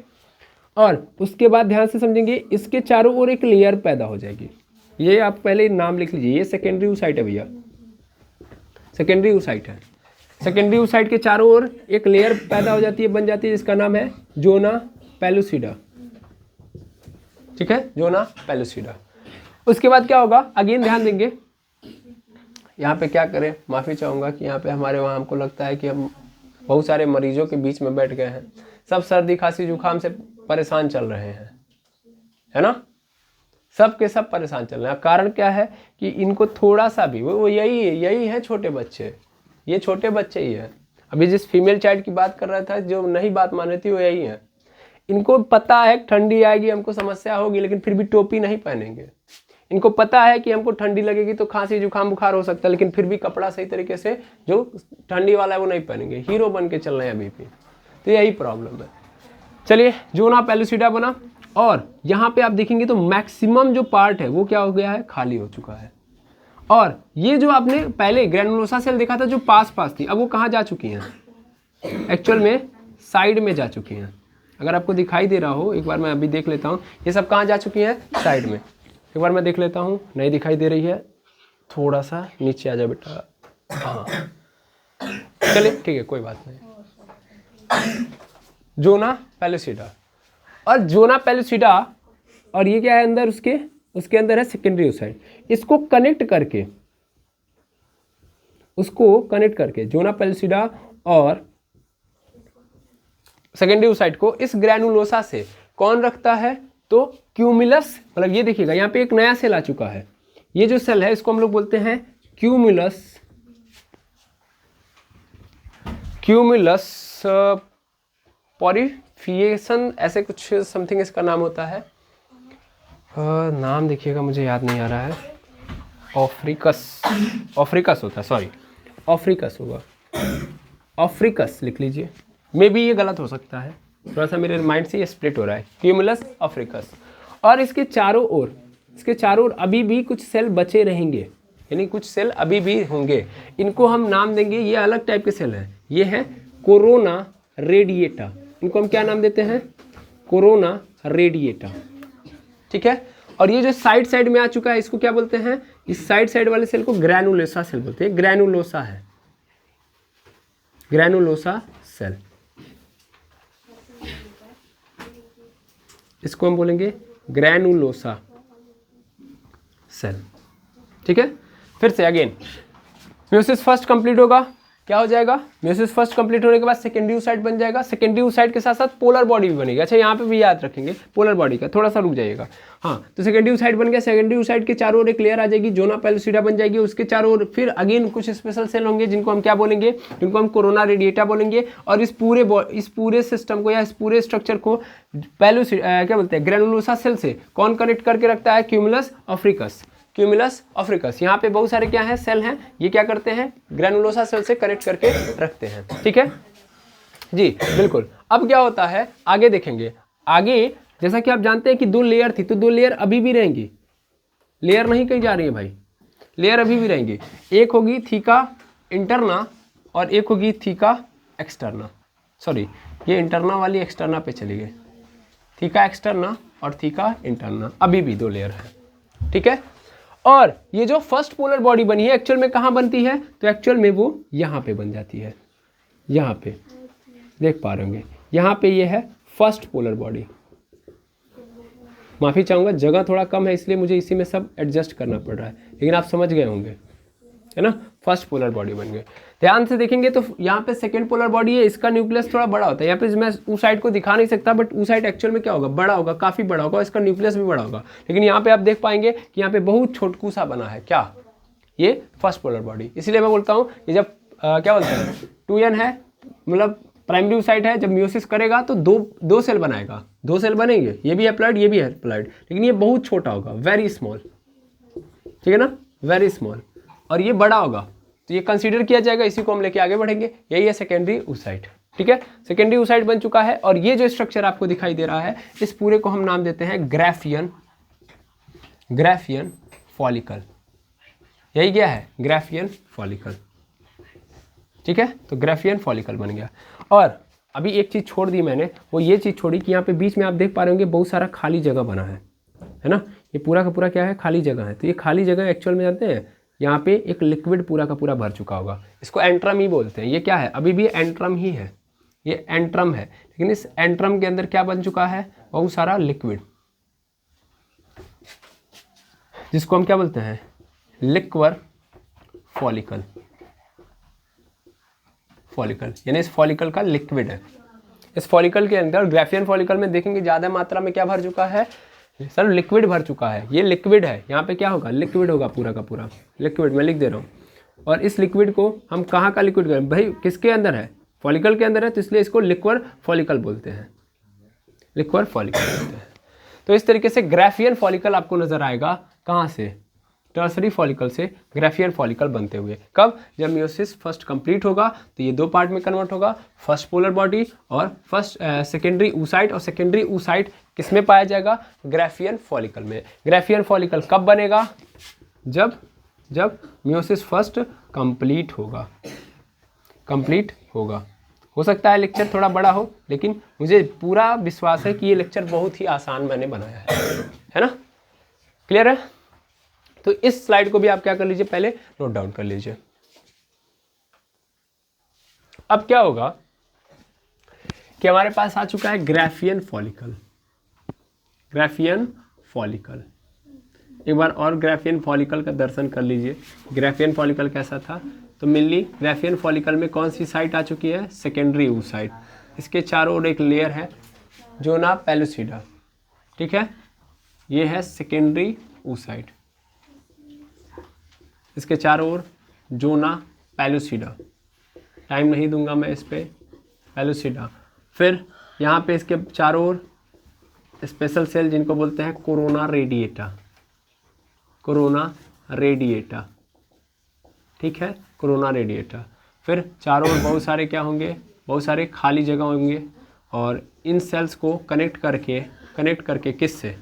और उसके बाद ध्यान से समझेंगे, इसके चारों ओर एक लेयर पैदा हो जाएगी। ये आप पहले नाम लिख लीजिए, ये सेकेंडरी oocyte है भैया, सेकेंडरी oocyte है। सेकेंडरी oocyte के चारों ओर एक लेयर पैदा हो जाती है, बन जाती है, जिसका नाम है जोना पेलुसिडा। ठीक है, जोना पेलुसिडा। उसके बाद क्या होगा, अगेन ध्यान देंगे, यहाँ पे क्या करें, माफ़ी चाहूँगा कि यहाँ पे हमारे वहाँ हमको लगता है कि हम बहुत सारे मरीजों के बीच में बैठ गए हैं, सब सर्दी खांसी जुकाम से परेशान चल रहे हैं, है ना, सब के सब परेशान चल रहे हैं। कारण क्या है कि इनको थोड़ा सा भी वो यही है छोटे बच्चे, ये छोटे बच्चे ही है। अभी जिस फीमेल चाइल्ड की बात कर रहा था, जो नहीं बात मान रही थी, वो यही है। इनको पता है ठंडी आएगी, हमको समस्या होगी, लेकिन फिर भी टोपी नहीं पहनेंगे। इनको पता है कि हमको ठंडी लगेगी तो खांसी जुकाम बुखार हो सकता है, लेकिन फिर भी कपड़ा सही तरीके से जो ठंडी वाला है वो नहीं पहनेंगे, हीरो बन के चल रहे हैं अभी भी। तो यही प्रॉब्लम है। चलिए, जोना पेलुसिडा बना, और यहाँ पे आप देखेंगे तो मैक्सिमम जो पार्ट है वो क्या हो गया है, खाली हो चुका है। और ये जो आपने पहले ग्रैनुलोसा सेल देखा था जो पास थी, अब वो कहाँ जा चुकी हैं, एक्चुअल में साइड में जा चुकी हैं। अगर आपको दिखाई दे रहा हो, एक बार मैं अभी देख लेता हूँ, ये सब कहाँ जा चुकी हैं, साइड में। एक बार मैं देख लेता हूँ, नहीं दिखाई दे रही है, थोड़ा सा नीचे आ जा बेटा, हाँ चलिए ठीक है, कोई बात नहीं। जोना पेलुसिडा, और जोना पेलुसिडा, और ये क्या है अंदर, उसके अंदर है सेकेंडरी oocyte। इसको कनेक्ट करके जोना पेलुसिडा और सेकेंडरी oocyte को इस ग्रैनुलोसा से कौन रखता है, तो क्यूमुलस, मतलब ये देखिएगा यहाँ पे एक नया सेल आ चुका है। ये जो सेल है इसको हम लोग बोलते हैं क्यूमुलस पॉरीफिएशन, ऐसे कुछ समथिंग इसका नाम होता है। नाम देखिएगा, मुझे याद नहीं आ रहा है। ऑफ्रिकस होता है, सॉरी ऑफ्रिकस होगा, ऑफ्रिकस लिख लीजिए। मे बी ये गलत हो सकता है, थोड़ा सा मेरे माइंड से ये स्प्लिट हो रहा है, क्यूमुलस ऑफ्रिकस। और इसके चारों ओर अभी भी कुछ सेल बचे रहेंगे, यानी कुछ सेल अभी भी होंगे। इनको हम नाम देंगे, ये अलग टाइप के सेल हैं, ये है कोरोना रेडिएटा। इनको हम क्या नाम देते हैं, कोरोना रेडिएटा। ठीक है, और ये जो साइड में आ चुका है इसको क्या बोलते हैं, इस साइड वाले सेल को ग्रैनुलोसा सेल बोलते हैं। ग्रैनुलोसा है, ग्रैनुलोसा सेल, इसको हम बोलेंगे ग्रैनुलोसा सेल। ठीक है, फिर से अगेन म्यूसिस फर्स्ट कंप्लीट होगा, क्या हो जाएगा, म्यूसिस फर्स्ट कंप्लीट होने के बाद सेकेंडरी oocyte बन जाएगा। सेकेंडरी oocyte के साथ साथ पोलर बॉडी भी बनेगी। अच्छा, यहाँ पे भी याद रखेंगे पोलर बॉडी का, थोड़ा सा रुक जाइएगा। हाँ, तो सेकेंडरी oocyte बन गया, सेकेंडरी oocyte के चारों ओर एक लेयर आ जाएगी, जोना पेलुसिडा बन जाएगी। उसके चारों ओर फिर अगेन कुछ स्पेशल सेल होंगे जिनको हम क्या बोलेंगे, जिनको हम कोरोना रेडिएटा बोलेंगे। और इस पूरे सिस्टम को या इस पूरे स्ट्रक्चर को क्या बोलते हैं, ग्रैनुलोसा सेल से कौन कनेक्ट करके रखता है, क्यूमुलस ऑफ्रिकस। क्यूमुलस ऑफ्रिकस, यहाँ पे बहुत सारे क्या हैं, सेल हैं, ये क्या करते हैं, ग्रैनुलोसा सेल से कनेक्ट करके रखते हैं। ठीक है जी, बिल्कुल। अब क्या होता है, आगे देखेंगे। आगे जैसा कि आप जानते हैं कि 2 लेयर थी, तो 2 लेयर अभी भी रहेंगी, लेयर नहीं कहीं जा रही है भाई, लेयर अभी भी रहेंगी। एक होगी थीका इंटरना और एक होगी थीका एक्सटर्ना। सॉरी, ये इंटरना वाली एक्सटर्ना पे चली गई, थीका एक्सटर्ना और थीका इंटरना, अभी भी 2 लेयर है। ठीक है, और ये जो फर्स्ट पोलर बॉडी बनी है एक्चुअल में कहाँ बनती है, तो एक्चुअल में वो यहाँ पे बन जाती है, यहाँ पे देख पा रहे होंगे, यहाँ पे ये है फर्स्ट पोलर बॉडी। माफ़ी चाहूँगा, जगह थोड़ा कम है इसलिए मुझे इसी में सब एडजस्ट करना पड़ रहा है, लेकिन आप समझ गए होंगे, है ना। फर्स्ट पोलर बॉडी बन गए। ध्यान से देखेंगे तो यहाँ पे सेकेंड पोलर बॉडी है, इसका न्यूक्लियस थोड़ा बड़ा होता है। यहाँ पे मैं oocyte को दिखा नहीं सकता, बट oocyte एक्चुअल में क्या होगा, बड़ा होगा, काफ़ी बड़ा होगा, इसका न्यूक्लियस भी बड़ा होगा। लेकिन यहाँ पे आप देख पाएंगे कि यहाँ पे बहुत छोटकू सा बना है, क्या, ये फर्स्ट पोलर बॉडी। इसलिए मैं बोलता हूँ ये जब क्या बोलते हैं 2n है, मतलब प्राइमरी oocyte है, जब म्यूसिस करेगा तो दो सेल बनाएगा, 2 सेल बनेंगे, ये भी हैप्लॉइड ये भी हैप्लॉइड, लेकिन ये बहुत छोटा होगा, वेरी स्मॉल। ठीक है ना, वेरी स्मॉल, और ये बड़ा होगा, तो ये कंसीडर किया जाएगा, इसी को हम लेके आगे बढ़ेंगे। यही है सेकेंडरी oocyte। ठीक है, सेकेंडरी oocyte बन चुका है, और ये जो स्ट्रक्चर आपको दिखाई दे रहा है, इस पूरे को हम नाम देते हैं ग्राफियन फॉलिकल। यही क्या है, ग्राफियन फॉलिकल। ठीक है, तो ग्राफियन फॉलिकल बन गया। और अभी एक चीज़ छोड़ दी मैंने, वो ये चीज़ छोड़ी कि यहाँ पे बीच में आप देख पा रहे होंगे बहुत सारा खाली जगह बना है ना। ये पूरा का पूरा क्या है, खाली जगह है। तो ये खाली जगह एक्चुअल में जानते हैं यहाँ पे एक लिक्विड पूरा का पूरा भर चुका होगा, इसको एंट्रम ही बोलते हैं। ये क्या है, अभी भी एंट्रम ही है, ये एंट्रम है, लेकिन इस एंट्रम के अंदर क्या बन चुका है, बहुत सारा लिक्विड, जिसको हम क्या बोलते हैं, लिक्वर फॉलिकल। फॉलिकल यानी इस फॉलिकल का लिक्विड है। इस फॉलिकल के अंदर ग्राफियन फॉलिकल में देखेंगे ज़्यादा मात्रा में क्या भर चुका है सर, लिक्विड भर चुका है। ये लिक्विड है, यहाँ पे क्या होगा, लिक्विड होगा, पूरा का पूरा लिक्विड, मैं लिख दे रहा हूँ। और इस लिक्विड को हम कहाँ का लिक्विड करें भाई, किसके अंदर है, फॉलिकल के अंदर है, तो इसलिए इसको लिक्वर फॉलिकल बोलते हैं, लिक्वर फॉलिकल बोलते हैं। तो इस तरीके से ग्राफियन फॉलिकल आपको नजर आएगा, कहाँ से, टर्सरी फॉलिकल से ग्राफियन फॉलिकल बनते हुए। कब, जब मियोसिस फर्स्ट कंप्लीट होगा तो ये दो पार्ट में कन्वर्ट होगा, फर्स्ट पोलर बॉडी और फर्स्ट सेकेंडरी oocyte। और सेकेंडरी oocyte किस में पाया जाएगा, ग्राफियन फॉलिकल में। ग्राफियन फॉलिकल कब बनेगा, जब मियोसिस फर्स्ट कंप्लीट होगा, कंप्लीट होगा। हो सकता है लेक्चर थोड़ा बड़ा हो, लेकिन मुझे पूरा विश्वास है कि ये लेक्चर बहुत ही आसान मैंने बनाया है ना, क्लियर है। तो इस स्लाइड को भी आप क्या कर लीजिए, पहले नोट डाउन कर लीजिए। अब क्या होगा कि हमारे पास आ चुका है ग्राफियन फॉलिकल। ग्राफियन फॉलिकल, एक बार और ग्राफियन फॉलिकल का दर्शन कर लीजिए। ग्राफियन फॉलिकल कैसा था, तो मेनली ग्राफियन फॉलिकल में कौन सी साइट आ चुकी है, सेकेंडरी oocyte। इसके चारों ओर एक लेयर है जोना पेलुसिडा, ठीक है, ये है सेकेंडरी oocyte। इसके चारों ओर जोना पेलुसिडा, टाइम नहीं दूंगा मैं इस पे, पेलुसिडा। फिर यहाँ पे इसके चारों ओर स्पेशल सेल जिनको बोलते हैं कोरोना रेडिएटा, कोरोना रेडिएटा, ठीक है, कोरोना रेडिएटा। फिर चारों ओर बहुत सारे क्या होंगे, बहुत सारे खाली जगह होंगे, और इन सेल्स को कनेक्ट करके किससे,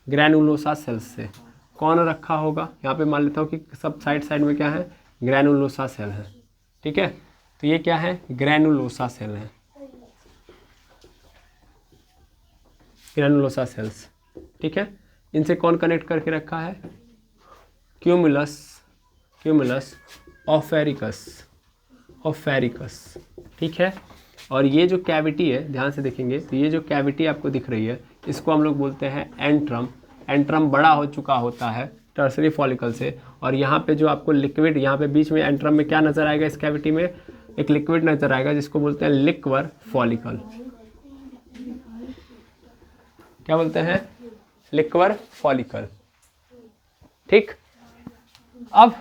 ग्रैनुलोसा सेल्स से। कौन रखा होगा, यहाँ पे मान लेता हूँ कि सब साइड में क्या है, ग्रैनुलोसा सेल है, ठीक है। तो ये क्या है, ग्रैनुलोसा सेल है, ग्रैनुलोसा सेल्स, ठीक है। इनसे कौन कनेक्ट करके रखा है, क्यूमुलस ऑफेरिकस, ठीक है। और ये जो कैविटी है, ध्यान से देखेंगे तो ये जो कैविटी आपको दिख रही है, इसको हम लोग बोलते हैं एंट्रम। एंट्रम बड़ा हो चुका होता है टर्सरी फॉलिकल से, और यहाँ पे जो आपको लिक्विड, यहाँ पे बीच में एंट्रम में क्या नजर आएगा, इस कैविटी में एक लिक्विड नजर आएगा जिसको बोलते हैं लिक्वर फॉलिकल। क्या बोलते हैं, लिक्वर फॉलिकल, ठीक। अब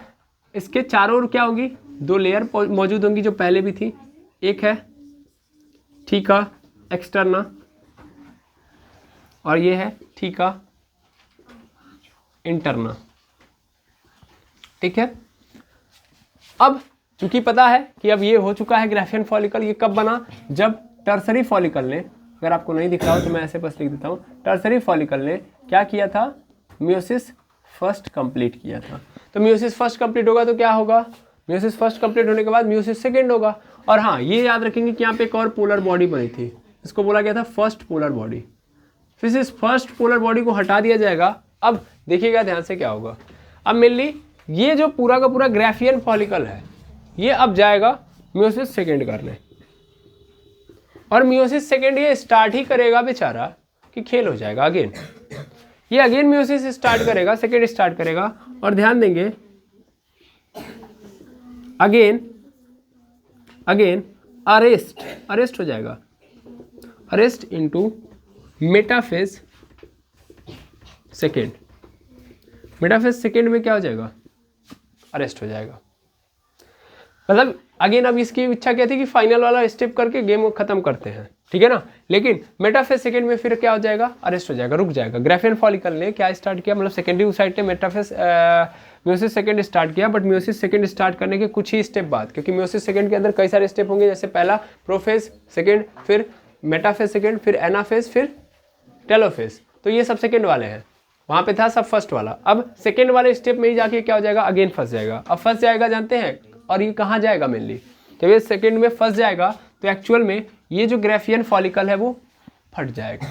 इसके चारों ओर क्या होगी, दो लेयर मौजूद होंगी जो पहले भी थी। एक है थीका एक्सटर्ना और ये है थीका इंटरना, ठीक है। अब चूंकि पता है कि अब ये हो चुका है ग्राफियन फॉलिकल, ये कब बना, जब टर्सरी फॉलिकल ने, अगर आपको नहीं दिख रहा हो तो मैं ऐसे बस लिख देता हूँ, टर्सरी फॉलिकल ने क्या किया था, मियोसिस फर्स्ट कंप्लीट किया था। तो मियोसिस फर्स्ट कंप्लीट होगा तो क्या होगा, मियोसिस फर्स्ट कंप्लीट होने के बाद मियोसिस सेकेंड होगा। और हाँ, ये याद रखेंगे कि यहाँ पे एक और पोलर बॉडी बनी थी, इसको बोला गया था फर्स्ट पोलर बॉडी। फिर इस फर्स्ट पोलर बॉडी को हटा दिया जाएगा। अब देखिएगा ध्यान से क्या होगा, अब मेनली ये जो पूरा का पूरा ग्राफियन फॉलिकल है, ये अब जाएगा मियोसिस सेकेंड करने, और मियोसिस सेकेंड ये स्टार्ट ही करेगा बेचारा कि खेल हो जाएगा अगेन। ये अगेन मियोसिस स्टार्ट करेगा, सेकेंड स्टार्ट करेगा, और ध्यान देंगे अगेन अरेस्ट हो जाएगा, arrest into metaphase second. Metaphase second में क्या हो जाएगा, अरेस्ट हो जाएगा। मतलब अगेन अब इसकी इच्छा क्या थी कि फाइनल वाला स्टेप करके गेम को खत्म करते हैं, ठीक है ना। लेकिन मेटाफेज सेकेंड में फिर क्या हो जाएगा, अरेस्ट हो जाएगा, रुक जाएगा। ग्राफियन फॉलिकल ने क्या स्टार्ट किया, मतलब सेकेंडरी oocyte ने मेटाफेज मियोसिस सेकेंड स्टार्ट किया, बट मियोसिस सेकेंड स्टार्ट करने के कुछ ही स्टेप बाद, क्योंकि मियोसिस सेकेंड के अंदर कई सारे स्टेप होंगे, जैसे पहला प्रोफेज सेकेंड, फिर मेटाफेज सेकेंड, फिर एनाफेज, फिर टेलोफेज। तो ये सब सेकेंड वाले हैं, वहाँ पे था सब फर्स्ट वाला। अब सेकेंड वाले स्टेप में ही जाके क्या हो जाएगा, अगेन फंस जाएगा। अब फंस जाएगा जानते हैं, और ये कहाँ जाएगा मेनली, जब ये सेकेंड में फंस जाएगा तो एक्चुअल में ये जो ग्राफियन फॉलिकल है वो फट जाएगा।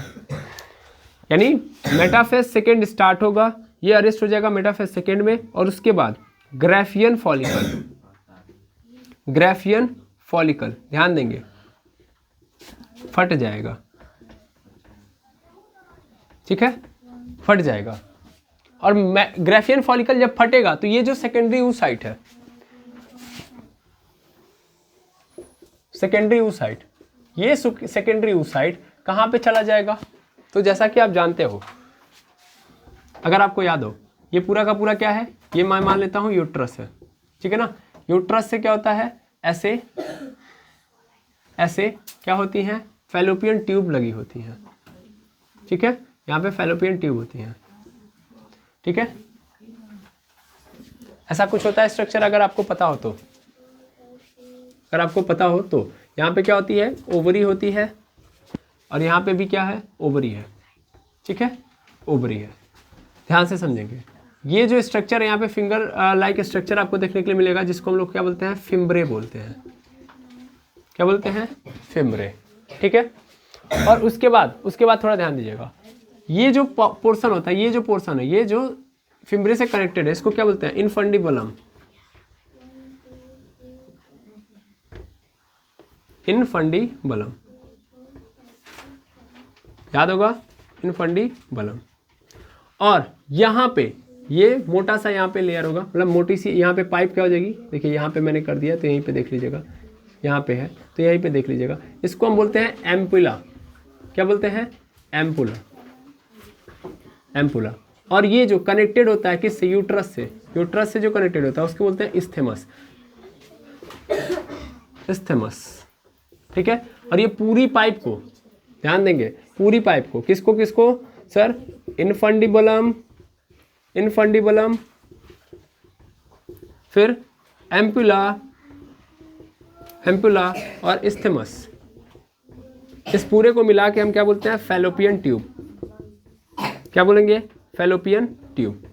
यानी मेटाफेज सेकेंड स्टार्ट होगा, ये अरेस्ट हो जाएगा मेटाफेज सेकेंड में, और उसके बाद ग्राफियन फॉलिकल, ग्राफियन फॉलिकल ध्यान देंगे फट जाएगा, ठीक है, फट जाएगा। और ग्राफियन फॉलिकल जब फटेगा तो ये जो सेकेंडरी oocyte है, सेकेंडरी oocyte, ये सेकेंडरी oocyte कहाँ पे चला जाएगा? तो जैसा कि आप जानते हो, अगर आपको याद हो, ये पूरा का पूरा क्या है, ये मैं मान लेता हूँ यूट्रस है, ठीक है ना। यूट्रस से क्या होता है, ऐसे ऐसे क्या होती हैं, फैलोपियन ट्यूब लगी होती हैं, ठीक है, यहाँ पे फैलोपियन ट्यूब होती हैं, ठीक है, ऐसा कुछ होता है स्ट्रक्चर, अगर आपको पता हो तो, अगर आपको पता हो तो। यहाँ पे क्या होती है, ओवरी होती है, और यहाँ पे भी क्या है, ओवरी है, ठीक है, ओवरी है। ध्यान से समझेंगे, ये जो स्ट्रक्चर है यहाँ पे फिंगर लाइक स्ट्रक्चर आपको देखने के लिए मिलेगा, जिसको हम लोग क्या बोलते हैं, फिम्ब्रे बोलते हैं, क्या बोलते हैं, फिम्ब्रे, ठीक है। और उसके बाद थोड़ा ध्यान दीजिएगा, ये जो पोर्शन होता है, ये जो पोर्शन है, ये जो फिम्ब्रे से कनेक्टेड है, इसको क्या बोलते हैं, इनफंडिबुलम, इनफंडिबुलम, याद होगा, इनफंडिबुलम। और यहाँ पे ये मोटा सा यहाँ पे लेयर होगा, मतलब मोटी सी यहाँ पे पाइप क्या हो जाएगी, देखिए यहाँ पे मैंने कर दिया, तो यहीं पे देख लीजिएगा, यहाँ पे है तो यहीं पे देख लीजिएगा, इसको हम बोलते हैं एम्पुला, क्या बोलते हैं, एम्पुला, एम्पुला। और ये जो कनेक्टेड होता है किससे, यूट्रस से, यूट्रस से जो कनेक्टेड होता है उसको बोलते हैं इस्थेमस, इस्थेमस, ठीक है। और ये पूरी पाइप को ध्यान देंगे, पूरी पाइप को किसको किसको सर, इनफंडिबुलम, इनफंडिबुलम, फिर एम्पुला, एम्पुला और इस्थेमस, इस पूरे को मिला के हम क्या बोलते हैं, फैलोपियन ट्यूब, क्या बोलेंगे, फैलोपियन ट्यूब।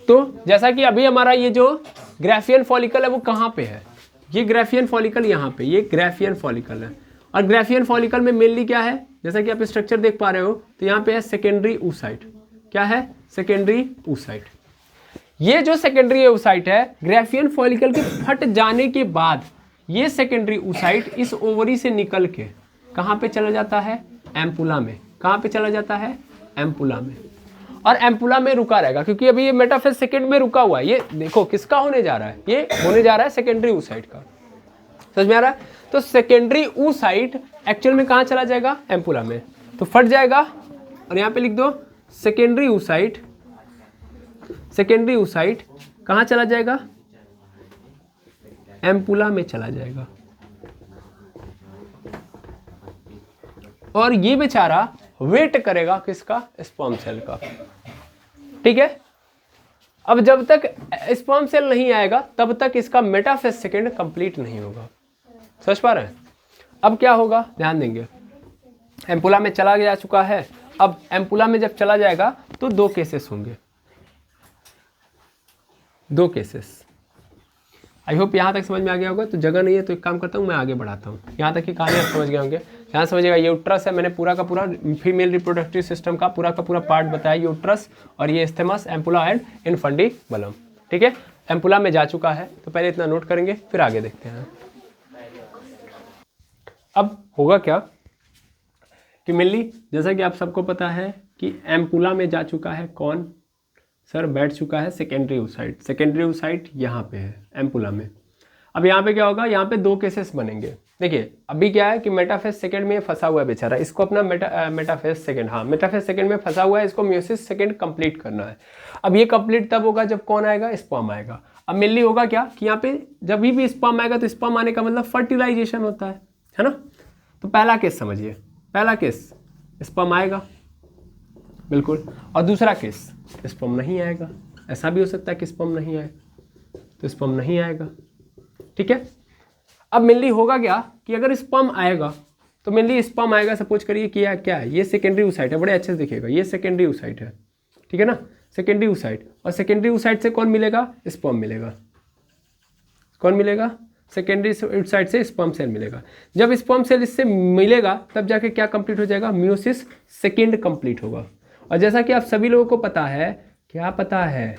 तो जैसा कि अभी हमारा ये जो ग्राफियन फॉलिकल है वो कहाँ पे है, ये ग्राफियन फॉलिकल यहाँ पे, ये ग्राफियन फॉलिकल है। और ग्राफियन फॉलिकल में मेनली क्या है, जैसा कि आप स्ट्रक्चर देख पा रहे हो, तो यहाँ पे है सेकेंडरी oocyte, क्या है, सेकेंडरी oocyte। ये जो सेकेंडरी oocyte है, ग्राफियन फॉलिकल के फट जाने के बाद ये सेकेंडरी oocyte इस ओवरी से निकल के कहाँ पे चला जाता है, एम्पुला में, कहाँ पे चला जाता है, एम्पुला में। और एम्पुला में रुका रहेगा, क्योंकि अभी ये मेटाफेज सेकेंड में रुका हुआ है। ये देखो किसका होने जा रहा है, ये होने जा रहा है सेकेंडरी oocyte का, समझ में आ रहा है। तो सेकेंडरी oocyte एक्चुअल में कहाँ चला जाएगा, एम्पुला में, तो फट जाएगा। और यहाँ पे लिख दो सेकेंडरी oocyte, सेकेंडरी oocyte कहाँ चला जाएगा, एम्पुला में चला जाएगा। और ये बेचारा वेट करेगा किसका, स्पर्म सेल का, ठीक है। अब जब तक स्पर्म सेल नहीं आएगा तब तक इसका मेटाफेज सेकेंड कंप्लीट नहीं होगा, समझ पा रहे हैं। अब क्या होगा, ध्यान देंगे, एम्पुला में चला जा चुका है। अब एम्पुला में जब चला जाएगा तो दो केसेस होंगे, दो केसेस। आई होप यहाँ तक समझ में आ गया होगा। तो जगह नहीं है तो एक काम करता हूँ, मैं आगे बढ़ाता हूँ। यहाँ तक की कहानी आप समझ गए होंगे। यहाँ समझिएगा, यूट्रस है, मैंने पूरा का पूरा फीमेल रिप्रोडक्टिव सिस्टम का पूरा पार्ट बताया, यूट्रस और ये इस्थेमस, एम्पुला एंड इनफंडिबुलम, ठीक है। एम्पुला में जा चुका है, तो पहले इतना नोट करेंगे, फिर आगे देखते हैं। अब होगा क्या कि मेनली जैसा कि आप सबको पता है कि एम्पुला में जा चुका है कौन, सर बैठ चुका है सेकेंडरी oocyte। सेकेंडरी oocyte यहाँ पे है एम्पुला में। अब यहाँ पे क्या होगा, यहाँ पे दो केसेस बनेंगे। देखिए अभी क्या है कि मेटाफेज सेकेंड में फंसा हुआ है बेचारा, इसको अपना मेटाफेज सेकेंड, हाँ मेटाफेज सेकेंड में फंसा हुआ है, इसको म्यूसिस सेकेंड कंप्लीट करना है। अब ये कंप्लीट तब होगा जब कौन आएगा, स्पर्म आएगा। अब मेनली होगा क्या कि यहाँ पे जब भी स्पर्म आएगा तो स्पर्म आने का मतलब फर्टिलाइजेशन होता है ना। तो पहला केस समझिए, पहला केस स्पर्म आएगा बिल्कुल, और दूसरा केस स्पर्म नहीं आएगा। ऐसा भी हो सकता है कि स्पर्म नहीं आए, तो स्पर्म नहीं आएगा, ठीक है। अब मेनली होगा क्या कि अगर स्पर्म आएगा तो मेनली स्पर्म आएगा, सपोज करिए कि क्या है, ये सेकेंडरी oocyte है, बड़े अच्छे से दिखेगा, ये सेकेंडरी oocyte है, ठीक है ना, सेकेंडरी oocyte। और सेकेंडरी oocyte से कौन मिलेगा, स्पर्म मिलेगा। कौन मिलेगा, सेकेंडरी oocyte से स्पर्म सेल मिलेगा। जब स्पर्म सेल इससे मिलेगा तब जाके क्या कंप्लीट हो जाएगा, म्यूसिस सेकेंड कंप्लीट होगा। और जैसा कि आप सभी लोगों को पता है, क्या पता है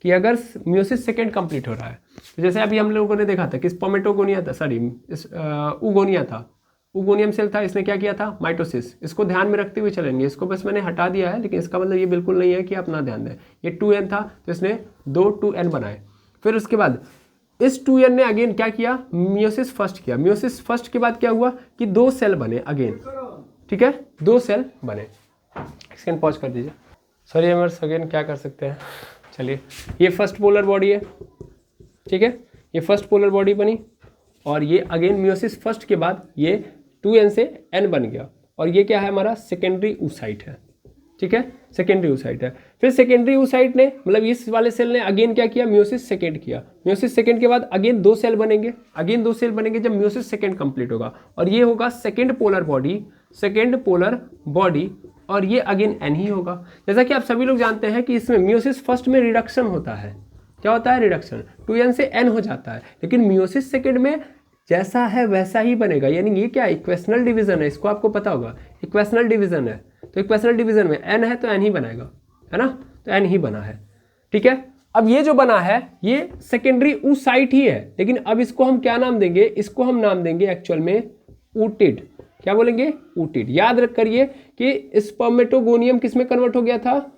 कि अगर मियोसिस सेकेंड कंप्लीट हो रहा है, तो जैसे अभी हम लोगों ने देखा था कि स्पर्मेटोगोनिया था, सॉरी उगोनिया था, उगोनियम सेल था, इसने क्या किया था, माइटोसिस। इसको ध्यान में रखते हुए चलेंगे, इसको बस मैंने हटा दिया है, लेकिन इसका मतलब ये बिल्कुल नहीं है कि आप ना ध्यान दें। ये 2n था तो इसने 2 2n बनाए। फिर उसके बाद इस 2n ने अगेन क्या किया, मियोसिस फर्स्ट किया। मियोसिस फर्स्ट के बाद क्या हुआ कि 2 सेल बने अगेन, ठीक है, 2 सेल बने। सेकंड पॉज कर दीजिए, सॉरी एमर्स, अगेन क्या कर सकते हैं। चलिए, ये फर्स्ट पोलर बॉडी है, ठीक है, ये फर्स्ट पोलर बॉडी बनी, और ये अगेन मियोसिस फर्स्ट के बाद ये 2n से n बन गया, और ये क्या है हमारा सेकेंडरी oocyte है, ठीक है, सेकेंडरी oocyte है। फिर सेकेंडरी oocyte ने, मतलब इस वाले सेल ने अगेन क्या किया, मियोसिस सेकेंड किया। मियोसिस सेकेंड के बाद अगेन 2 सेल बनेंगे, अगेन 2 सेल बनेंगे जब मियोसिस सेकेंड कंप्लीट होगा, और ये होगा second polar body, second polar body, और ये अगेन n ही होगा। जैसा कि आप सभी लोग जानते हैं कि इसमें मियोसिस फर्स्ट में रिडक्शन होता है, क्या होता है, रिडक्शन, 2n से n हो जाता है, लेकिन मियोसिस सेकेंड में जैसा है वैसा ही बनेगा। यानी ये क्या, इक्वेशनल डिवीजन है, इसको आपको पता होगा, इक्वेशनल डिवीजन है, तो इक्वेशनल डिवीजन में n है तो n ही बनाएगा, है ना, तो n ही बना है, ठीक है। अब ये जो बना है ये सेकेंडरी oocyte ही है, लेकिन अब इसको हम क्या नाम देंगे, इसको हम नाम देंगे एक्चुअल में oocyte। क्या बोलेंगे, oocyte। याद रख करिए कि स्पर्मेटोगोनियम किस में कन्वर्ट हो गया था,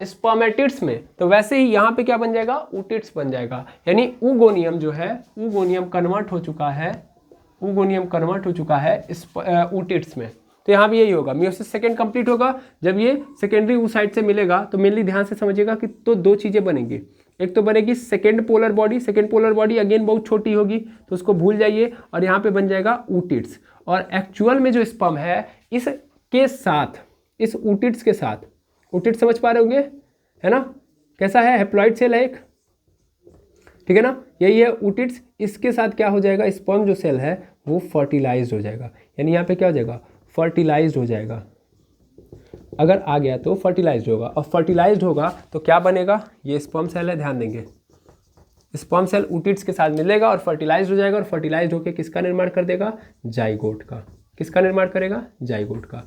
स्पर्मेटिड्स में, तो वैसे ही यहाँ पे क्या बन जाएगा, oocytes बन जाएगा। यानी ऊगोनियम जो है, ऊगोनियम कन्वर्ट हो चुका है, ऊगोनियम कन्वर्ट हो चुका है oocytes में। तो यहाँ भी यही होगा, मियोसिस सेकेंड कंप्लीट होगा जब ये सेकेंडरी oocyte से मिलेगा, तो मेनली ध्यान से समझिएगा कि तो 2 चीज़ें बनेंगी। एक तो बनेगी second polar body, second polar body again बहुत छोटी होगी तो उसको भूल जाइए, और यहाँ पे बन जाएगा oocytes। और एक्चुअल में जो स्पर्म है इसके साथ, इस oocytes के साथ, oocyte समझ पा रहे होंगे, है ना, कैसा है, हैप्लॉइड सेल है एक, ठीक है ना, यही है oocytes। इसके साथ क्या हो जाएगा, स्पर्म जो सेल है वो फर्टिलाइज्ड हो जाएगा। यानी यहाँ पे क्या हो जाएगा, फर्टिलाइज्ड हो जाएगा, अगर आ गया तो फर्टिलाइज्ड होगा, और फर्टिलाइज्ड होगा तो क्या बनेगा, ये स्पर्म सेल है, ध्यान देंगे, स्पर्म सेल oocytes के साथ मिलेगा और फर्टिलाइज्ड हो जाएगा, और फर्टिलाइज्ड होकर किसका निर्माण कर देगा, जाइगोट का। किसका निर्माण करेगा, जाइगोट का।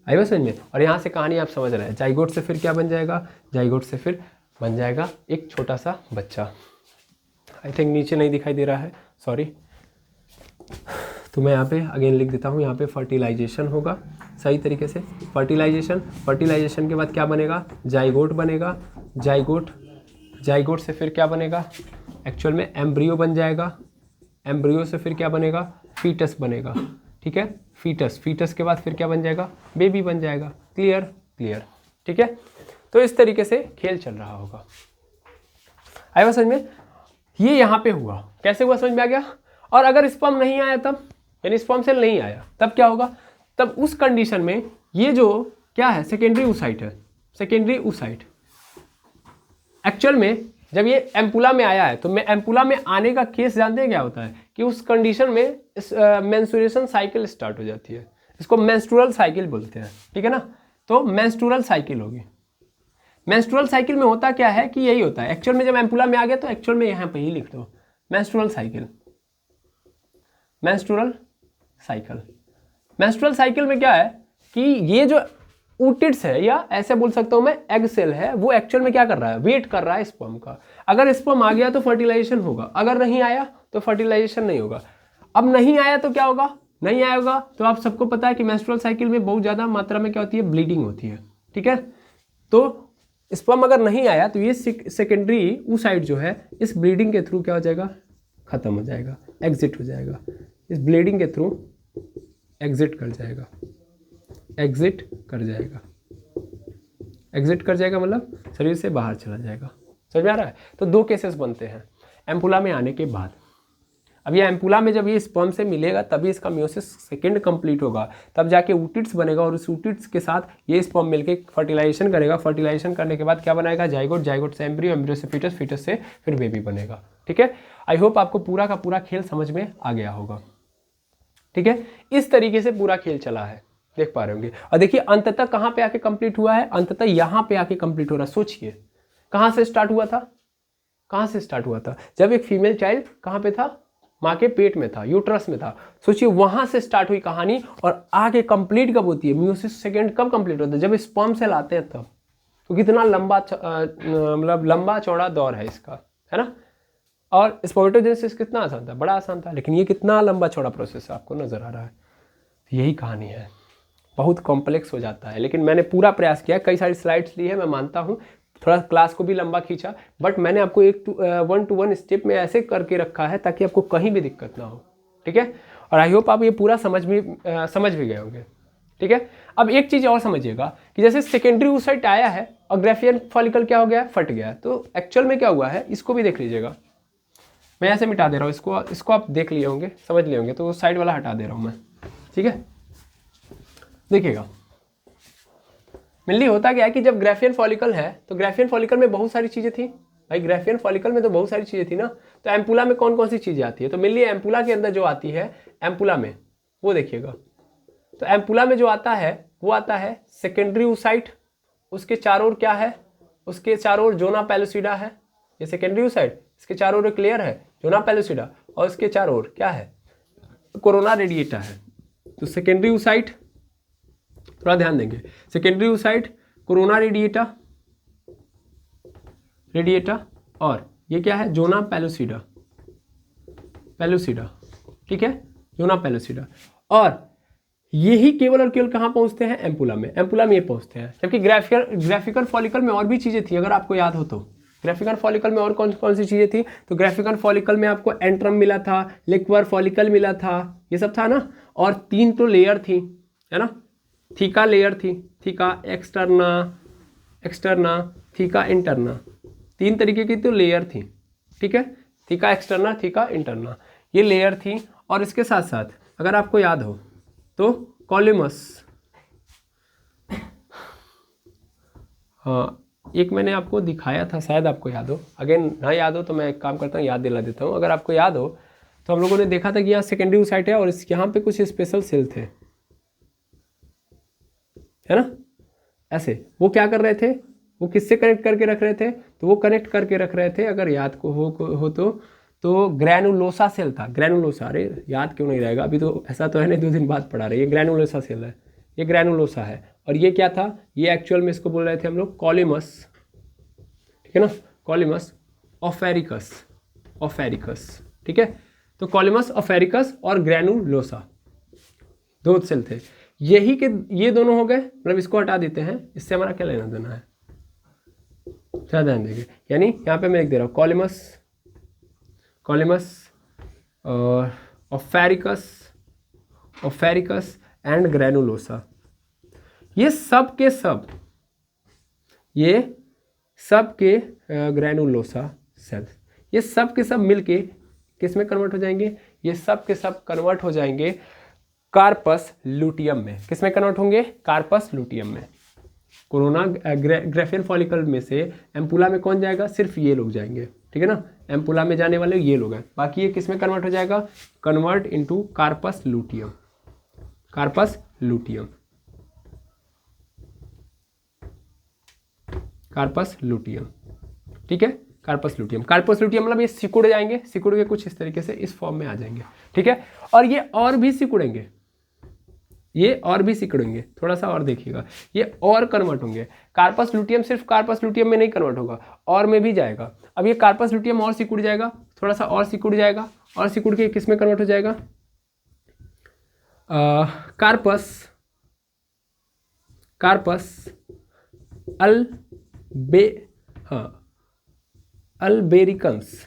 आई बात समझ में। और यहाँ से कहानी आप समझ रहे हैं, जाइगोट से फिर क्या बन जाएगा, जाइगोट से फिर बन जाएगा एक छोटा सा बच्चा। आई थिंक नीचे नहीं दिखाई दे रहा है, सॉरी, तो मैं यहाँ पे अगेन लिख देता हूँ, यहाँ पे फर्टिलाइजेशन होगा सही तरीके से, फर्टिलाइजेशन, फर्टिलाइजेशन के बाद क्या बनेगा, जाइगोट बनेगा, जाइगोट, जाइगोट से फिर क्या बनेगा, एक्चुअल में एम्ब्रियो बन जाएगा, एम्ब्रियो से फिर क्या बनेगा, फीटस बनेगा, ठीक है, फीटस, फीटस के बाद फिर क्या बन जाएगा, बेबी बन जाएगा। क्लियर, क्लियर, ठीक है। तो इस तरीके से खेल चल रहा होगा। आया समझ में, ये यहाँ पे हुआ, कैसे हुआ समझ में आ गया। और अगर स्पर्म नहीं आया तब, यानी स्पर्म सेल नहीं आया तब क्या होगा, तब उस कंडीशन में ये जो क्या है, सेकेंडरी oocyte है, सेकेंडरी oocyte। एक्चुअल में जब ये एम्पुला में आया है, तो मैं एम्पुला में आने का केस जानते हैं क्या होता है, कि उस कंडीशन में मेंस्ट्रुएशन साइकिल स्टार्ट हो जाती है, इसको मेंस्ट्रुअल साइकिल बोलते हैं, ठीक है ना। तो मेंस्ट्रुअल साइकिल होगी। मेंस्ट्रुअल साइकिल में होता क्या है कि यही होता है एक्चुअल में, जब एम्पुला में आ गया तो एक्चुअल में यहाँ पे ही लिख दो menstrual cycle, menstrual cycle. Menstrual cycle में क्या है कि ये जो oocytes है, या ऐसे बोल सकता हूं मैं एग सेल है, वो एक्चुअल में क्या कर रहा है, वेट कर रहा है स्पर्म का। अगर स्पर्म आ गया तो फर्टिलाइजेशन होगा, अगर नहीं आया तो फर्टिलाइजेशन नहीं होगा। अब नहीं आया तो क्या होगा, नहीं आएगा तो आप सबको पता है कि मेंस्ट्रुअल साइकिल में बहुत ज़्यादा मात्रा में क्या होती है, ब्लीडिंग होती है, ठीक है। तो स्पर्म अगर नहीं आया तो ये सेकेंडरी oocyte जो है इस ब्लीडिंग के थ्रू क्या हो जाएगा, खत्म हो जाएगा, एग्जिट हो जाएगा, इस ब्लीडिंग के थ्रू एग्जिट कर जाएगा, एग्जिट कर जाएगा, एग्जिट कर जाएगा मतलब शरीर से बाहर चला जाएगा। समझ में आ रहा है। तो 2 केसेस बनते हैं एम्पुला में आने के बाद। अब ये एम्पुला में जब ये स्पर्म से मिलेगा तभी इसका मियोसिस सेकेंड कंप्लीट होगा, तब जाके oocytes बनेगा, और उस oocytes के साथ ये स्पर्म मिलके फर्टिलाइजेशन करेगा, फर्टिलाइजेशन करने के बाद क्या बनाएगा, जाइगोट, जाइगोट से एम्ब्रियो, एम्ब्रियो से फीटस, फीटस से फिर बेबी बनेगा, ठीक है। आई होप आपको पूरा का पूरा खेल समझ में आ गया होगा, ठीक है। इस तरीके से पूरा खेल चला है, देख पा रहे होंगे। और देखिए अंततः कहाँ पे आके कंप्लीट हुआ है, अंततः यहाँ पे आके कंप्लीट हो रहा है। सोचिए कहाँ से स्टार्ट हुआ था, कहाँ से स्टार्ट हुआ था, जब एक फीमेल चाइल्ड कहाँ पे था, माँ के पेट में था, यूट्रस में था। सोचिए वहां से स्टार्ट हुई कहानी, और आगे कंप्लीट कब होती है, मियोसिस सेकेंड कब कंप्लीट होता है, जब स्पर्म सेल आते हैं तब। तो कितना लंबा मतलब लंबा चौड़ा दौर है इसका, है ना। और स्पोर्टोजेनेसिस कितना आसान था, बड़ा आसान था, लेकिन ये कितना लंबा चौड़ा प्रोसेस आपको नजर आ रहा है। यही कहानी है, बहुत कॉम्प्लेक्स हो जाता है, लेकिन मैंने पूरा प्रयास किया, कई सारी स्लाइड्स ली है, मैं मानता हूँ थोड़ा क्लास को भी लंबा खींचा, बट मैंने आपको एक 1-to-1 स्टेप में ऐसे करके रखा है ताकि आपको कहीं भी दिक्कत ना हो, ठीक है। और आई होप आप ये पूरा समझ भी गए होंगे, ठीक है। अब एक चीज़ और समझिएगा कि जैसे सेकेंडरी oocyte आया है और ग्राफियन फॉलिकल क्या हो गया, फट गया, तो एक्चुअल में क्या हुआ है इसको भी देख लीजिएगा। मैं ऐसे मिटा दे रहा हूँ इसको आप देख लिए होंगे, समझ लिए होंगे, तो साइड वाला हटा दे रहा हूँ मैं, ठीक है। देखिएगा मेनली होता क्या है कि जब ग्राफियन फॉलिकल है तो ग्राफियन फॉलिकल में बहुत सारी चीज़ें थी भाई, ग्राफियन फॉलिकल में तो बहुत सारी चीज़ें थी ना। तो एम्पुला में कौन कौन सी चीज़ें आती है, तो मेनली एम्पुला के अंदर जो आती है एम्पुला में वो देखिएगा, तो एम्पुला में जो आता है वो आता है सेकेंडरी oocyte, उसके चारों ओर क्या है, उसके चारों ओर जोना पेलुसिडा है, ये सेकेंडरी oocyte, इसके चारों ओर एक लेयर है जोना पेलुसिडा, और इसके चारों ओर क्या है, कोरोना रेडिएटा है। तो सेकेंडरी oocyte, थोड़ा ध्यान देंगे, सेकेंडरी oocyte, कोरोना रेडिएटा, और ये क्या है, जोना पेलुसिडा, ठीक है, जोना पेलुसिडा। और यही केवल और केवल कहाँ पहुंचते हैं, एम्पुला में ये पहुंचते हैं। जबकि ग्राफिकल फॉलिकल में और भी चीज़ें थी, अगर आपको याद हो तो ग्राफिकल फॉलिकल में और कौन कौन सी चीज़ें थी, तो ग्राफिकल फॉलिकल में आपको एंट्रम मिला था, लिक्वर फॉलिकल मिला था, ये सब था ना। और 3 तो लेयर थी, है ना, थीका लेयर थी, थीका एक्सटर्ना, थीका इंटरना, 3 तरीके की तो लेयर थी, ठीक है, थीका एक्सटर्ना, थीका इंटरना, ये लेयर थी। और इसके साथ साथ अगर आपको याद हो तो कॉलिमस, हाँ एक मैंने आपको दिखाया था, शायद आपको याद हो, अगेन ना याद हो तो मैं एक काम करता हूँ याद दिला देता हूँ। अगर आपको याद हो तो हम लोगों ने देखा था कि यहाँ सेकेंडरी oocyte है और यहाँ पे कुछ स्पेशल सेल थे, है ना, ऐसे वो क्या कर रहे थे, वो किससे कनेक्ट करके रख रहे थे, तो वो कनेक्ट करके रख रहे थे, अगर याद को हो तो ग्रैनुलोसा सेल था, ग्रैनुलोसा, अरे याद क्यों नहीं रहेगा, अभी तो ऐसा तो है नहीं 2 दिन बाद पढ़ा रहे, ये ग्रैनुलोसा सेल है, ये ग्रैनुलोसा है। और ये क्या था, ये एक्चुअल में इसको बोल रहे थे हम लोग कॉलिमस, ठीक है ना, कॉलिमस ऑफेरिकस, ठीक है। तो कॉलिमस ऑफेरिकस और ग्रैनुलोसा 2 सेल थे, यही के ये दोनों हो गए, मतलब इसको हटा देते हैं, इससे हमारा क्या लेना देना है, क्या ध्यान देंगे, यानी यहाँ पे मैं लिख दे रहा हूँ कॉलिमस ऑफेरिकस एंड ग्रैनुलोसा, ये सब के ग्रैनुलोसा सेल्स, ये सब के सब मिलके किस में कन्वर्ट हो जाएंगे, ये सब के सब कन्वर्ट हो जाएंगे कार्पस लूटियम में। किस में कन्वर्ट होंगे, कार्पस लूटियम में। कोरोना ग्राफियन फॉलिकल में से एम्पुला में कौन जाएगा, सिर्फ ये लोग जाएंगे, ठीक है ना, एम्पुला में जाने वाले ये लोग हैं, बाकी ये किस में कन्वर्ट हो जाएगा, कन्वर्ट इनटू कार्पस लूटियम, ठीक है, कार्पस लूटियम मतलब ये सिकुड़ जाएंगे, सिकुड़ के कुछ इस तरीके से इस फॉर्म में आ जाएंगे, ठीक है। और ये और भी सिकुड़ेंगे, थोड़ा सा और देखिएगा, ये और कन्वर्ट होंगे। कार्पस लूटियम सिर्फ कार्पस लूटियम में नहीं कन्वर्ट होगा, और में भी जाएगा। अब ये कार्पस लूटियम और सिकुड़ जाएगा, थोड़ा सा और सिकुड़ जाएगा, और सिकुड़ के किस में कन्वर्ट हो जाएगा, कार्पस अल्बेरिकन्स,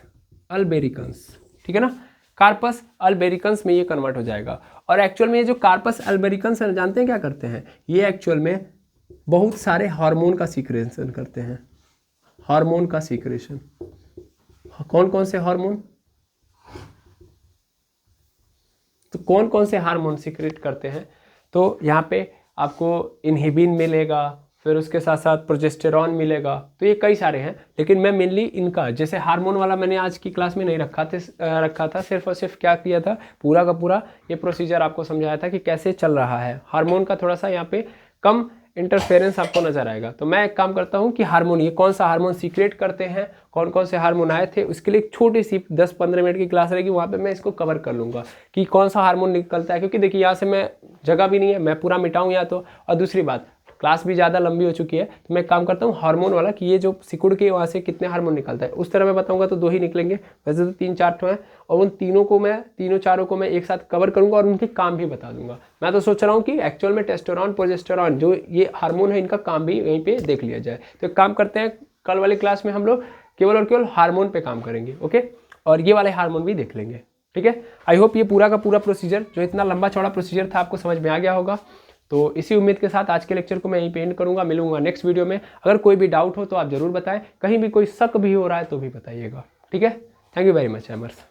ठीक है ना, कार्पस अल्बेरिकन्स में ये कन्वर्ट हो जाएगा। और एक्चुअल में ये जो कार्पस अल्बेरिकन्स है, जानते हैं क्या करते हैं, ये एक्चुअल में बहुत सारे हार्मोन का सीक्रेशन करते हैं, हार्मोन का सीक्रेशन। कौन कौन से हार्मोन, तो कौन कौन से हार्मोन सीक्रेट करते हैं, तो यहाँ पे आपको इनहिबिन मिलेगा, फिर उसके साथ साथ प्रोजेस्टेरॉन मिलेगा, तो ये कई सारे हैं, लेकिन मैं मेनली इनका, जैसे हार्मोन वाला मैंने आज की क्लास में नहीं रखा था, सिर्फ और सिर्फ क्या किया था, पूरा का पूरा ये प्रोसीजर आपको समझाया था कि कैसे चल रहा है। हार्मोन का थोड़ा सा यहाँ पे कम इंटरफेरेंस आपको नजर आएगा, तो मैं एक काम करता हूँ कि हार्मोन, ये कौन सा हार्मोन सीक्रेट करते हैं, कौन कौन से हार्मोन आए थे, उसके लिए एक छोटी सी 10-15 मिनट की क्लास रहेगी, वहाँ पे मैं इसको कवर कर लूँगा कि कौन सा हार्मोन निकलता है। क्योंकि देखिए यहाँ से मैं जगह भी नहीं है, मैं पूरा मिटाऊँ या तो, और दूसरी बात क्लास भी ज़्यादा लंबी हो चुकी है, तो मैं एक काम करता हूँ हार्मोन वाला कि ये जो सिकुड़ के वहाँ से कितने हार्मोन निकलता है उस तरह मैं बताऊँगा, तो 2 ही निकलेंगे, वैसे तो 3-4 ठो हैं, और उन तीनों चारों को मैं एक साथ कवर करूँगा और उनके काम भी बता दूंगा। मैं तो सोच रहा हूँ कि एक्चुअल में टेस्टोस्टेरोन प्रोजेस्टेरोन जो ये हार्मोन है इनका काम भी यहीं पे देख लिया जाए। तो एक काम करते हैं, कल वाली क्लास में हम लोग केवल और केवल हार्मोन पे काम करेंगे, ओके, और ये वाले हार्मोन भी देख लेंगे, ठीक है। आई होप ये पूरा का पूरा प्रोसीजर जो इतना लंबा चौड़ा प्रोसीजर था आपको समझ में आ गया होगा। तो इसी उम्मीद के साथ आज के लेक्चर को मैं यहीं पे एंड करूंगा। मिलूंगा नेक्स्ट वीडियो में। अगर कोई भी डाउट हो तो आप जरूर बताएं, कहीं भी कोई शक भी हो रहा है तो भी बताइएगा, ठीक है। Thank you very much एमर्स।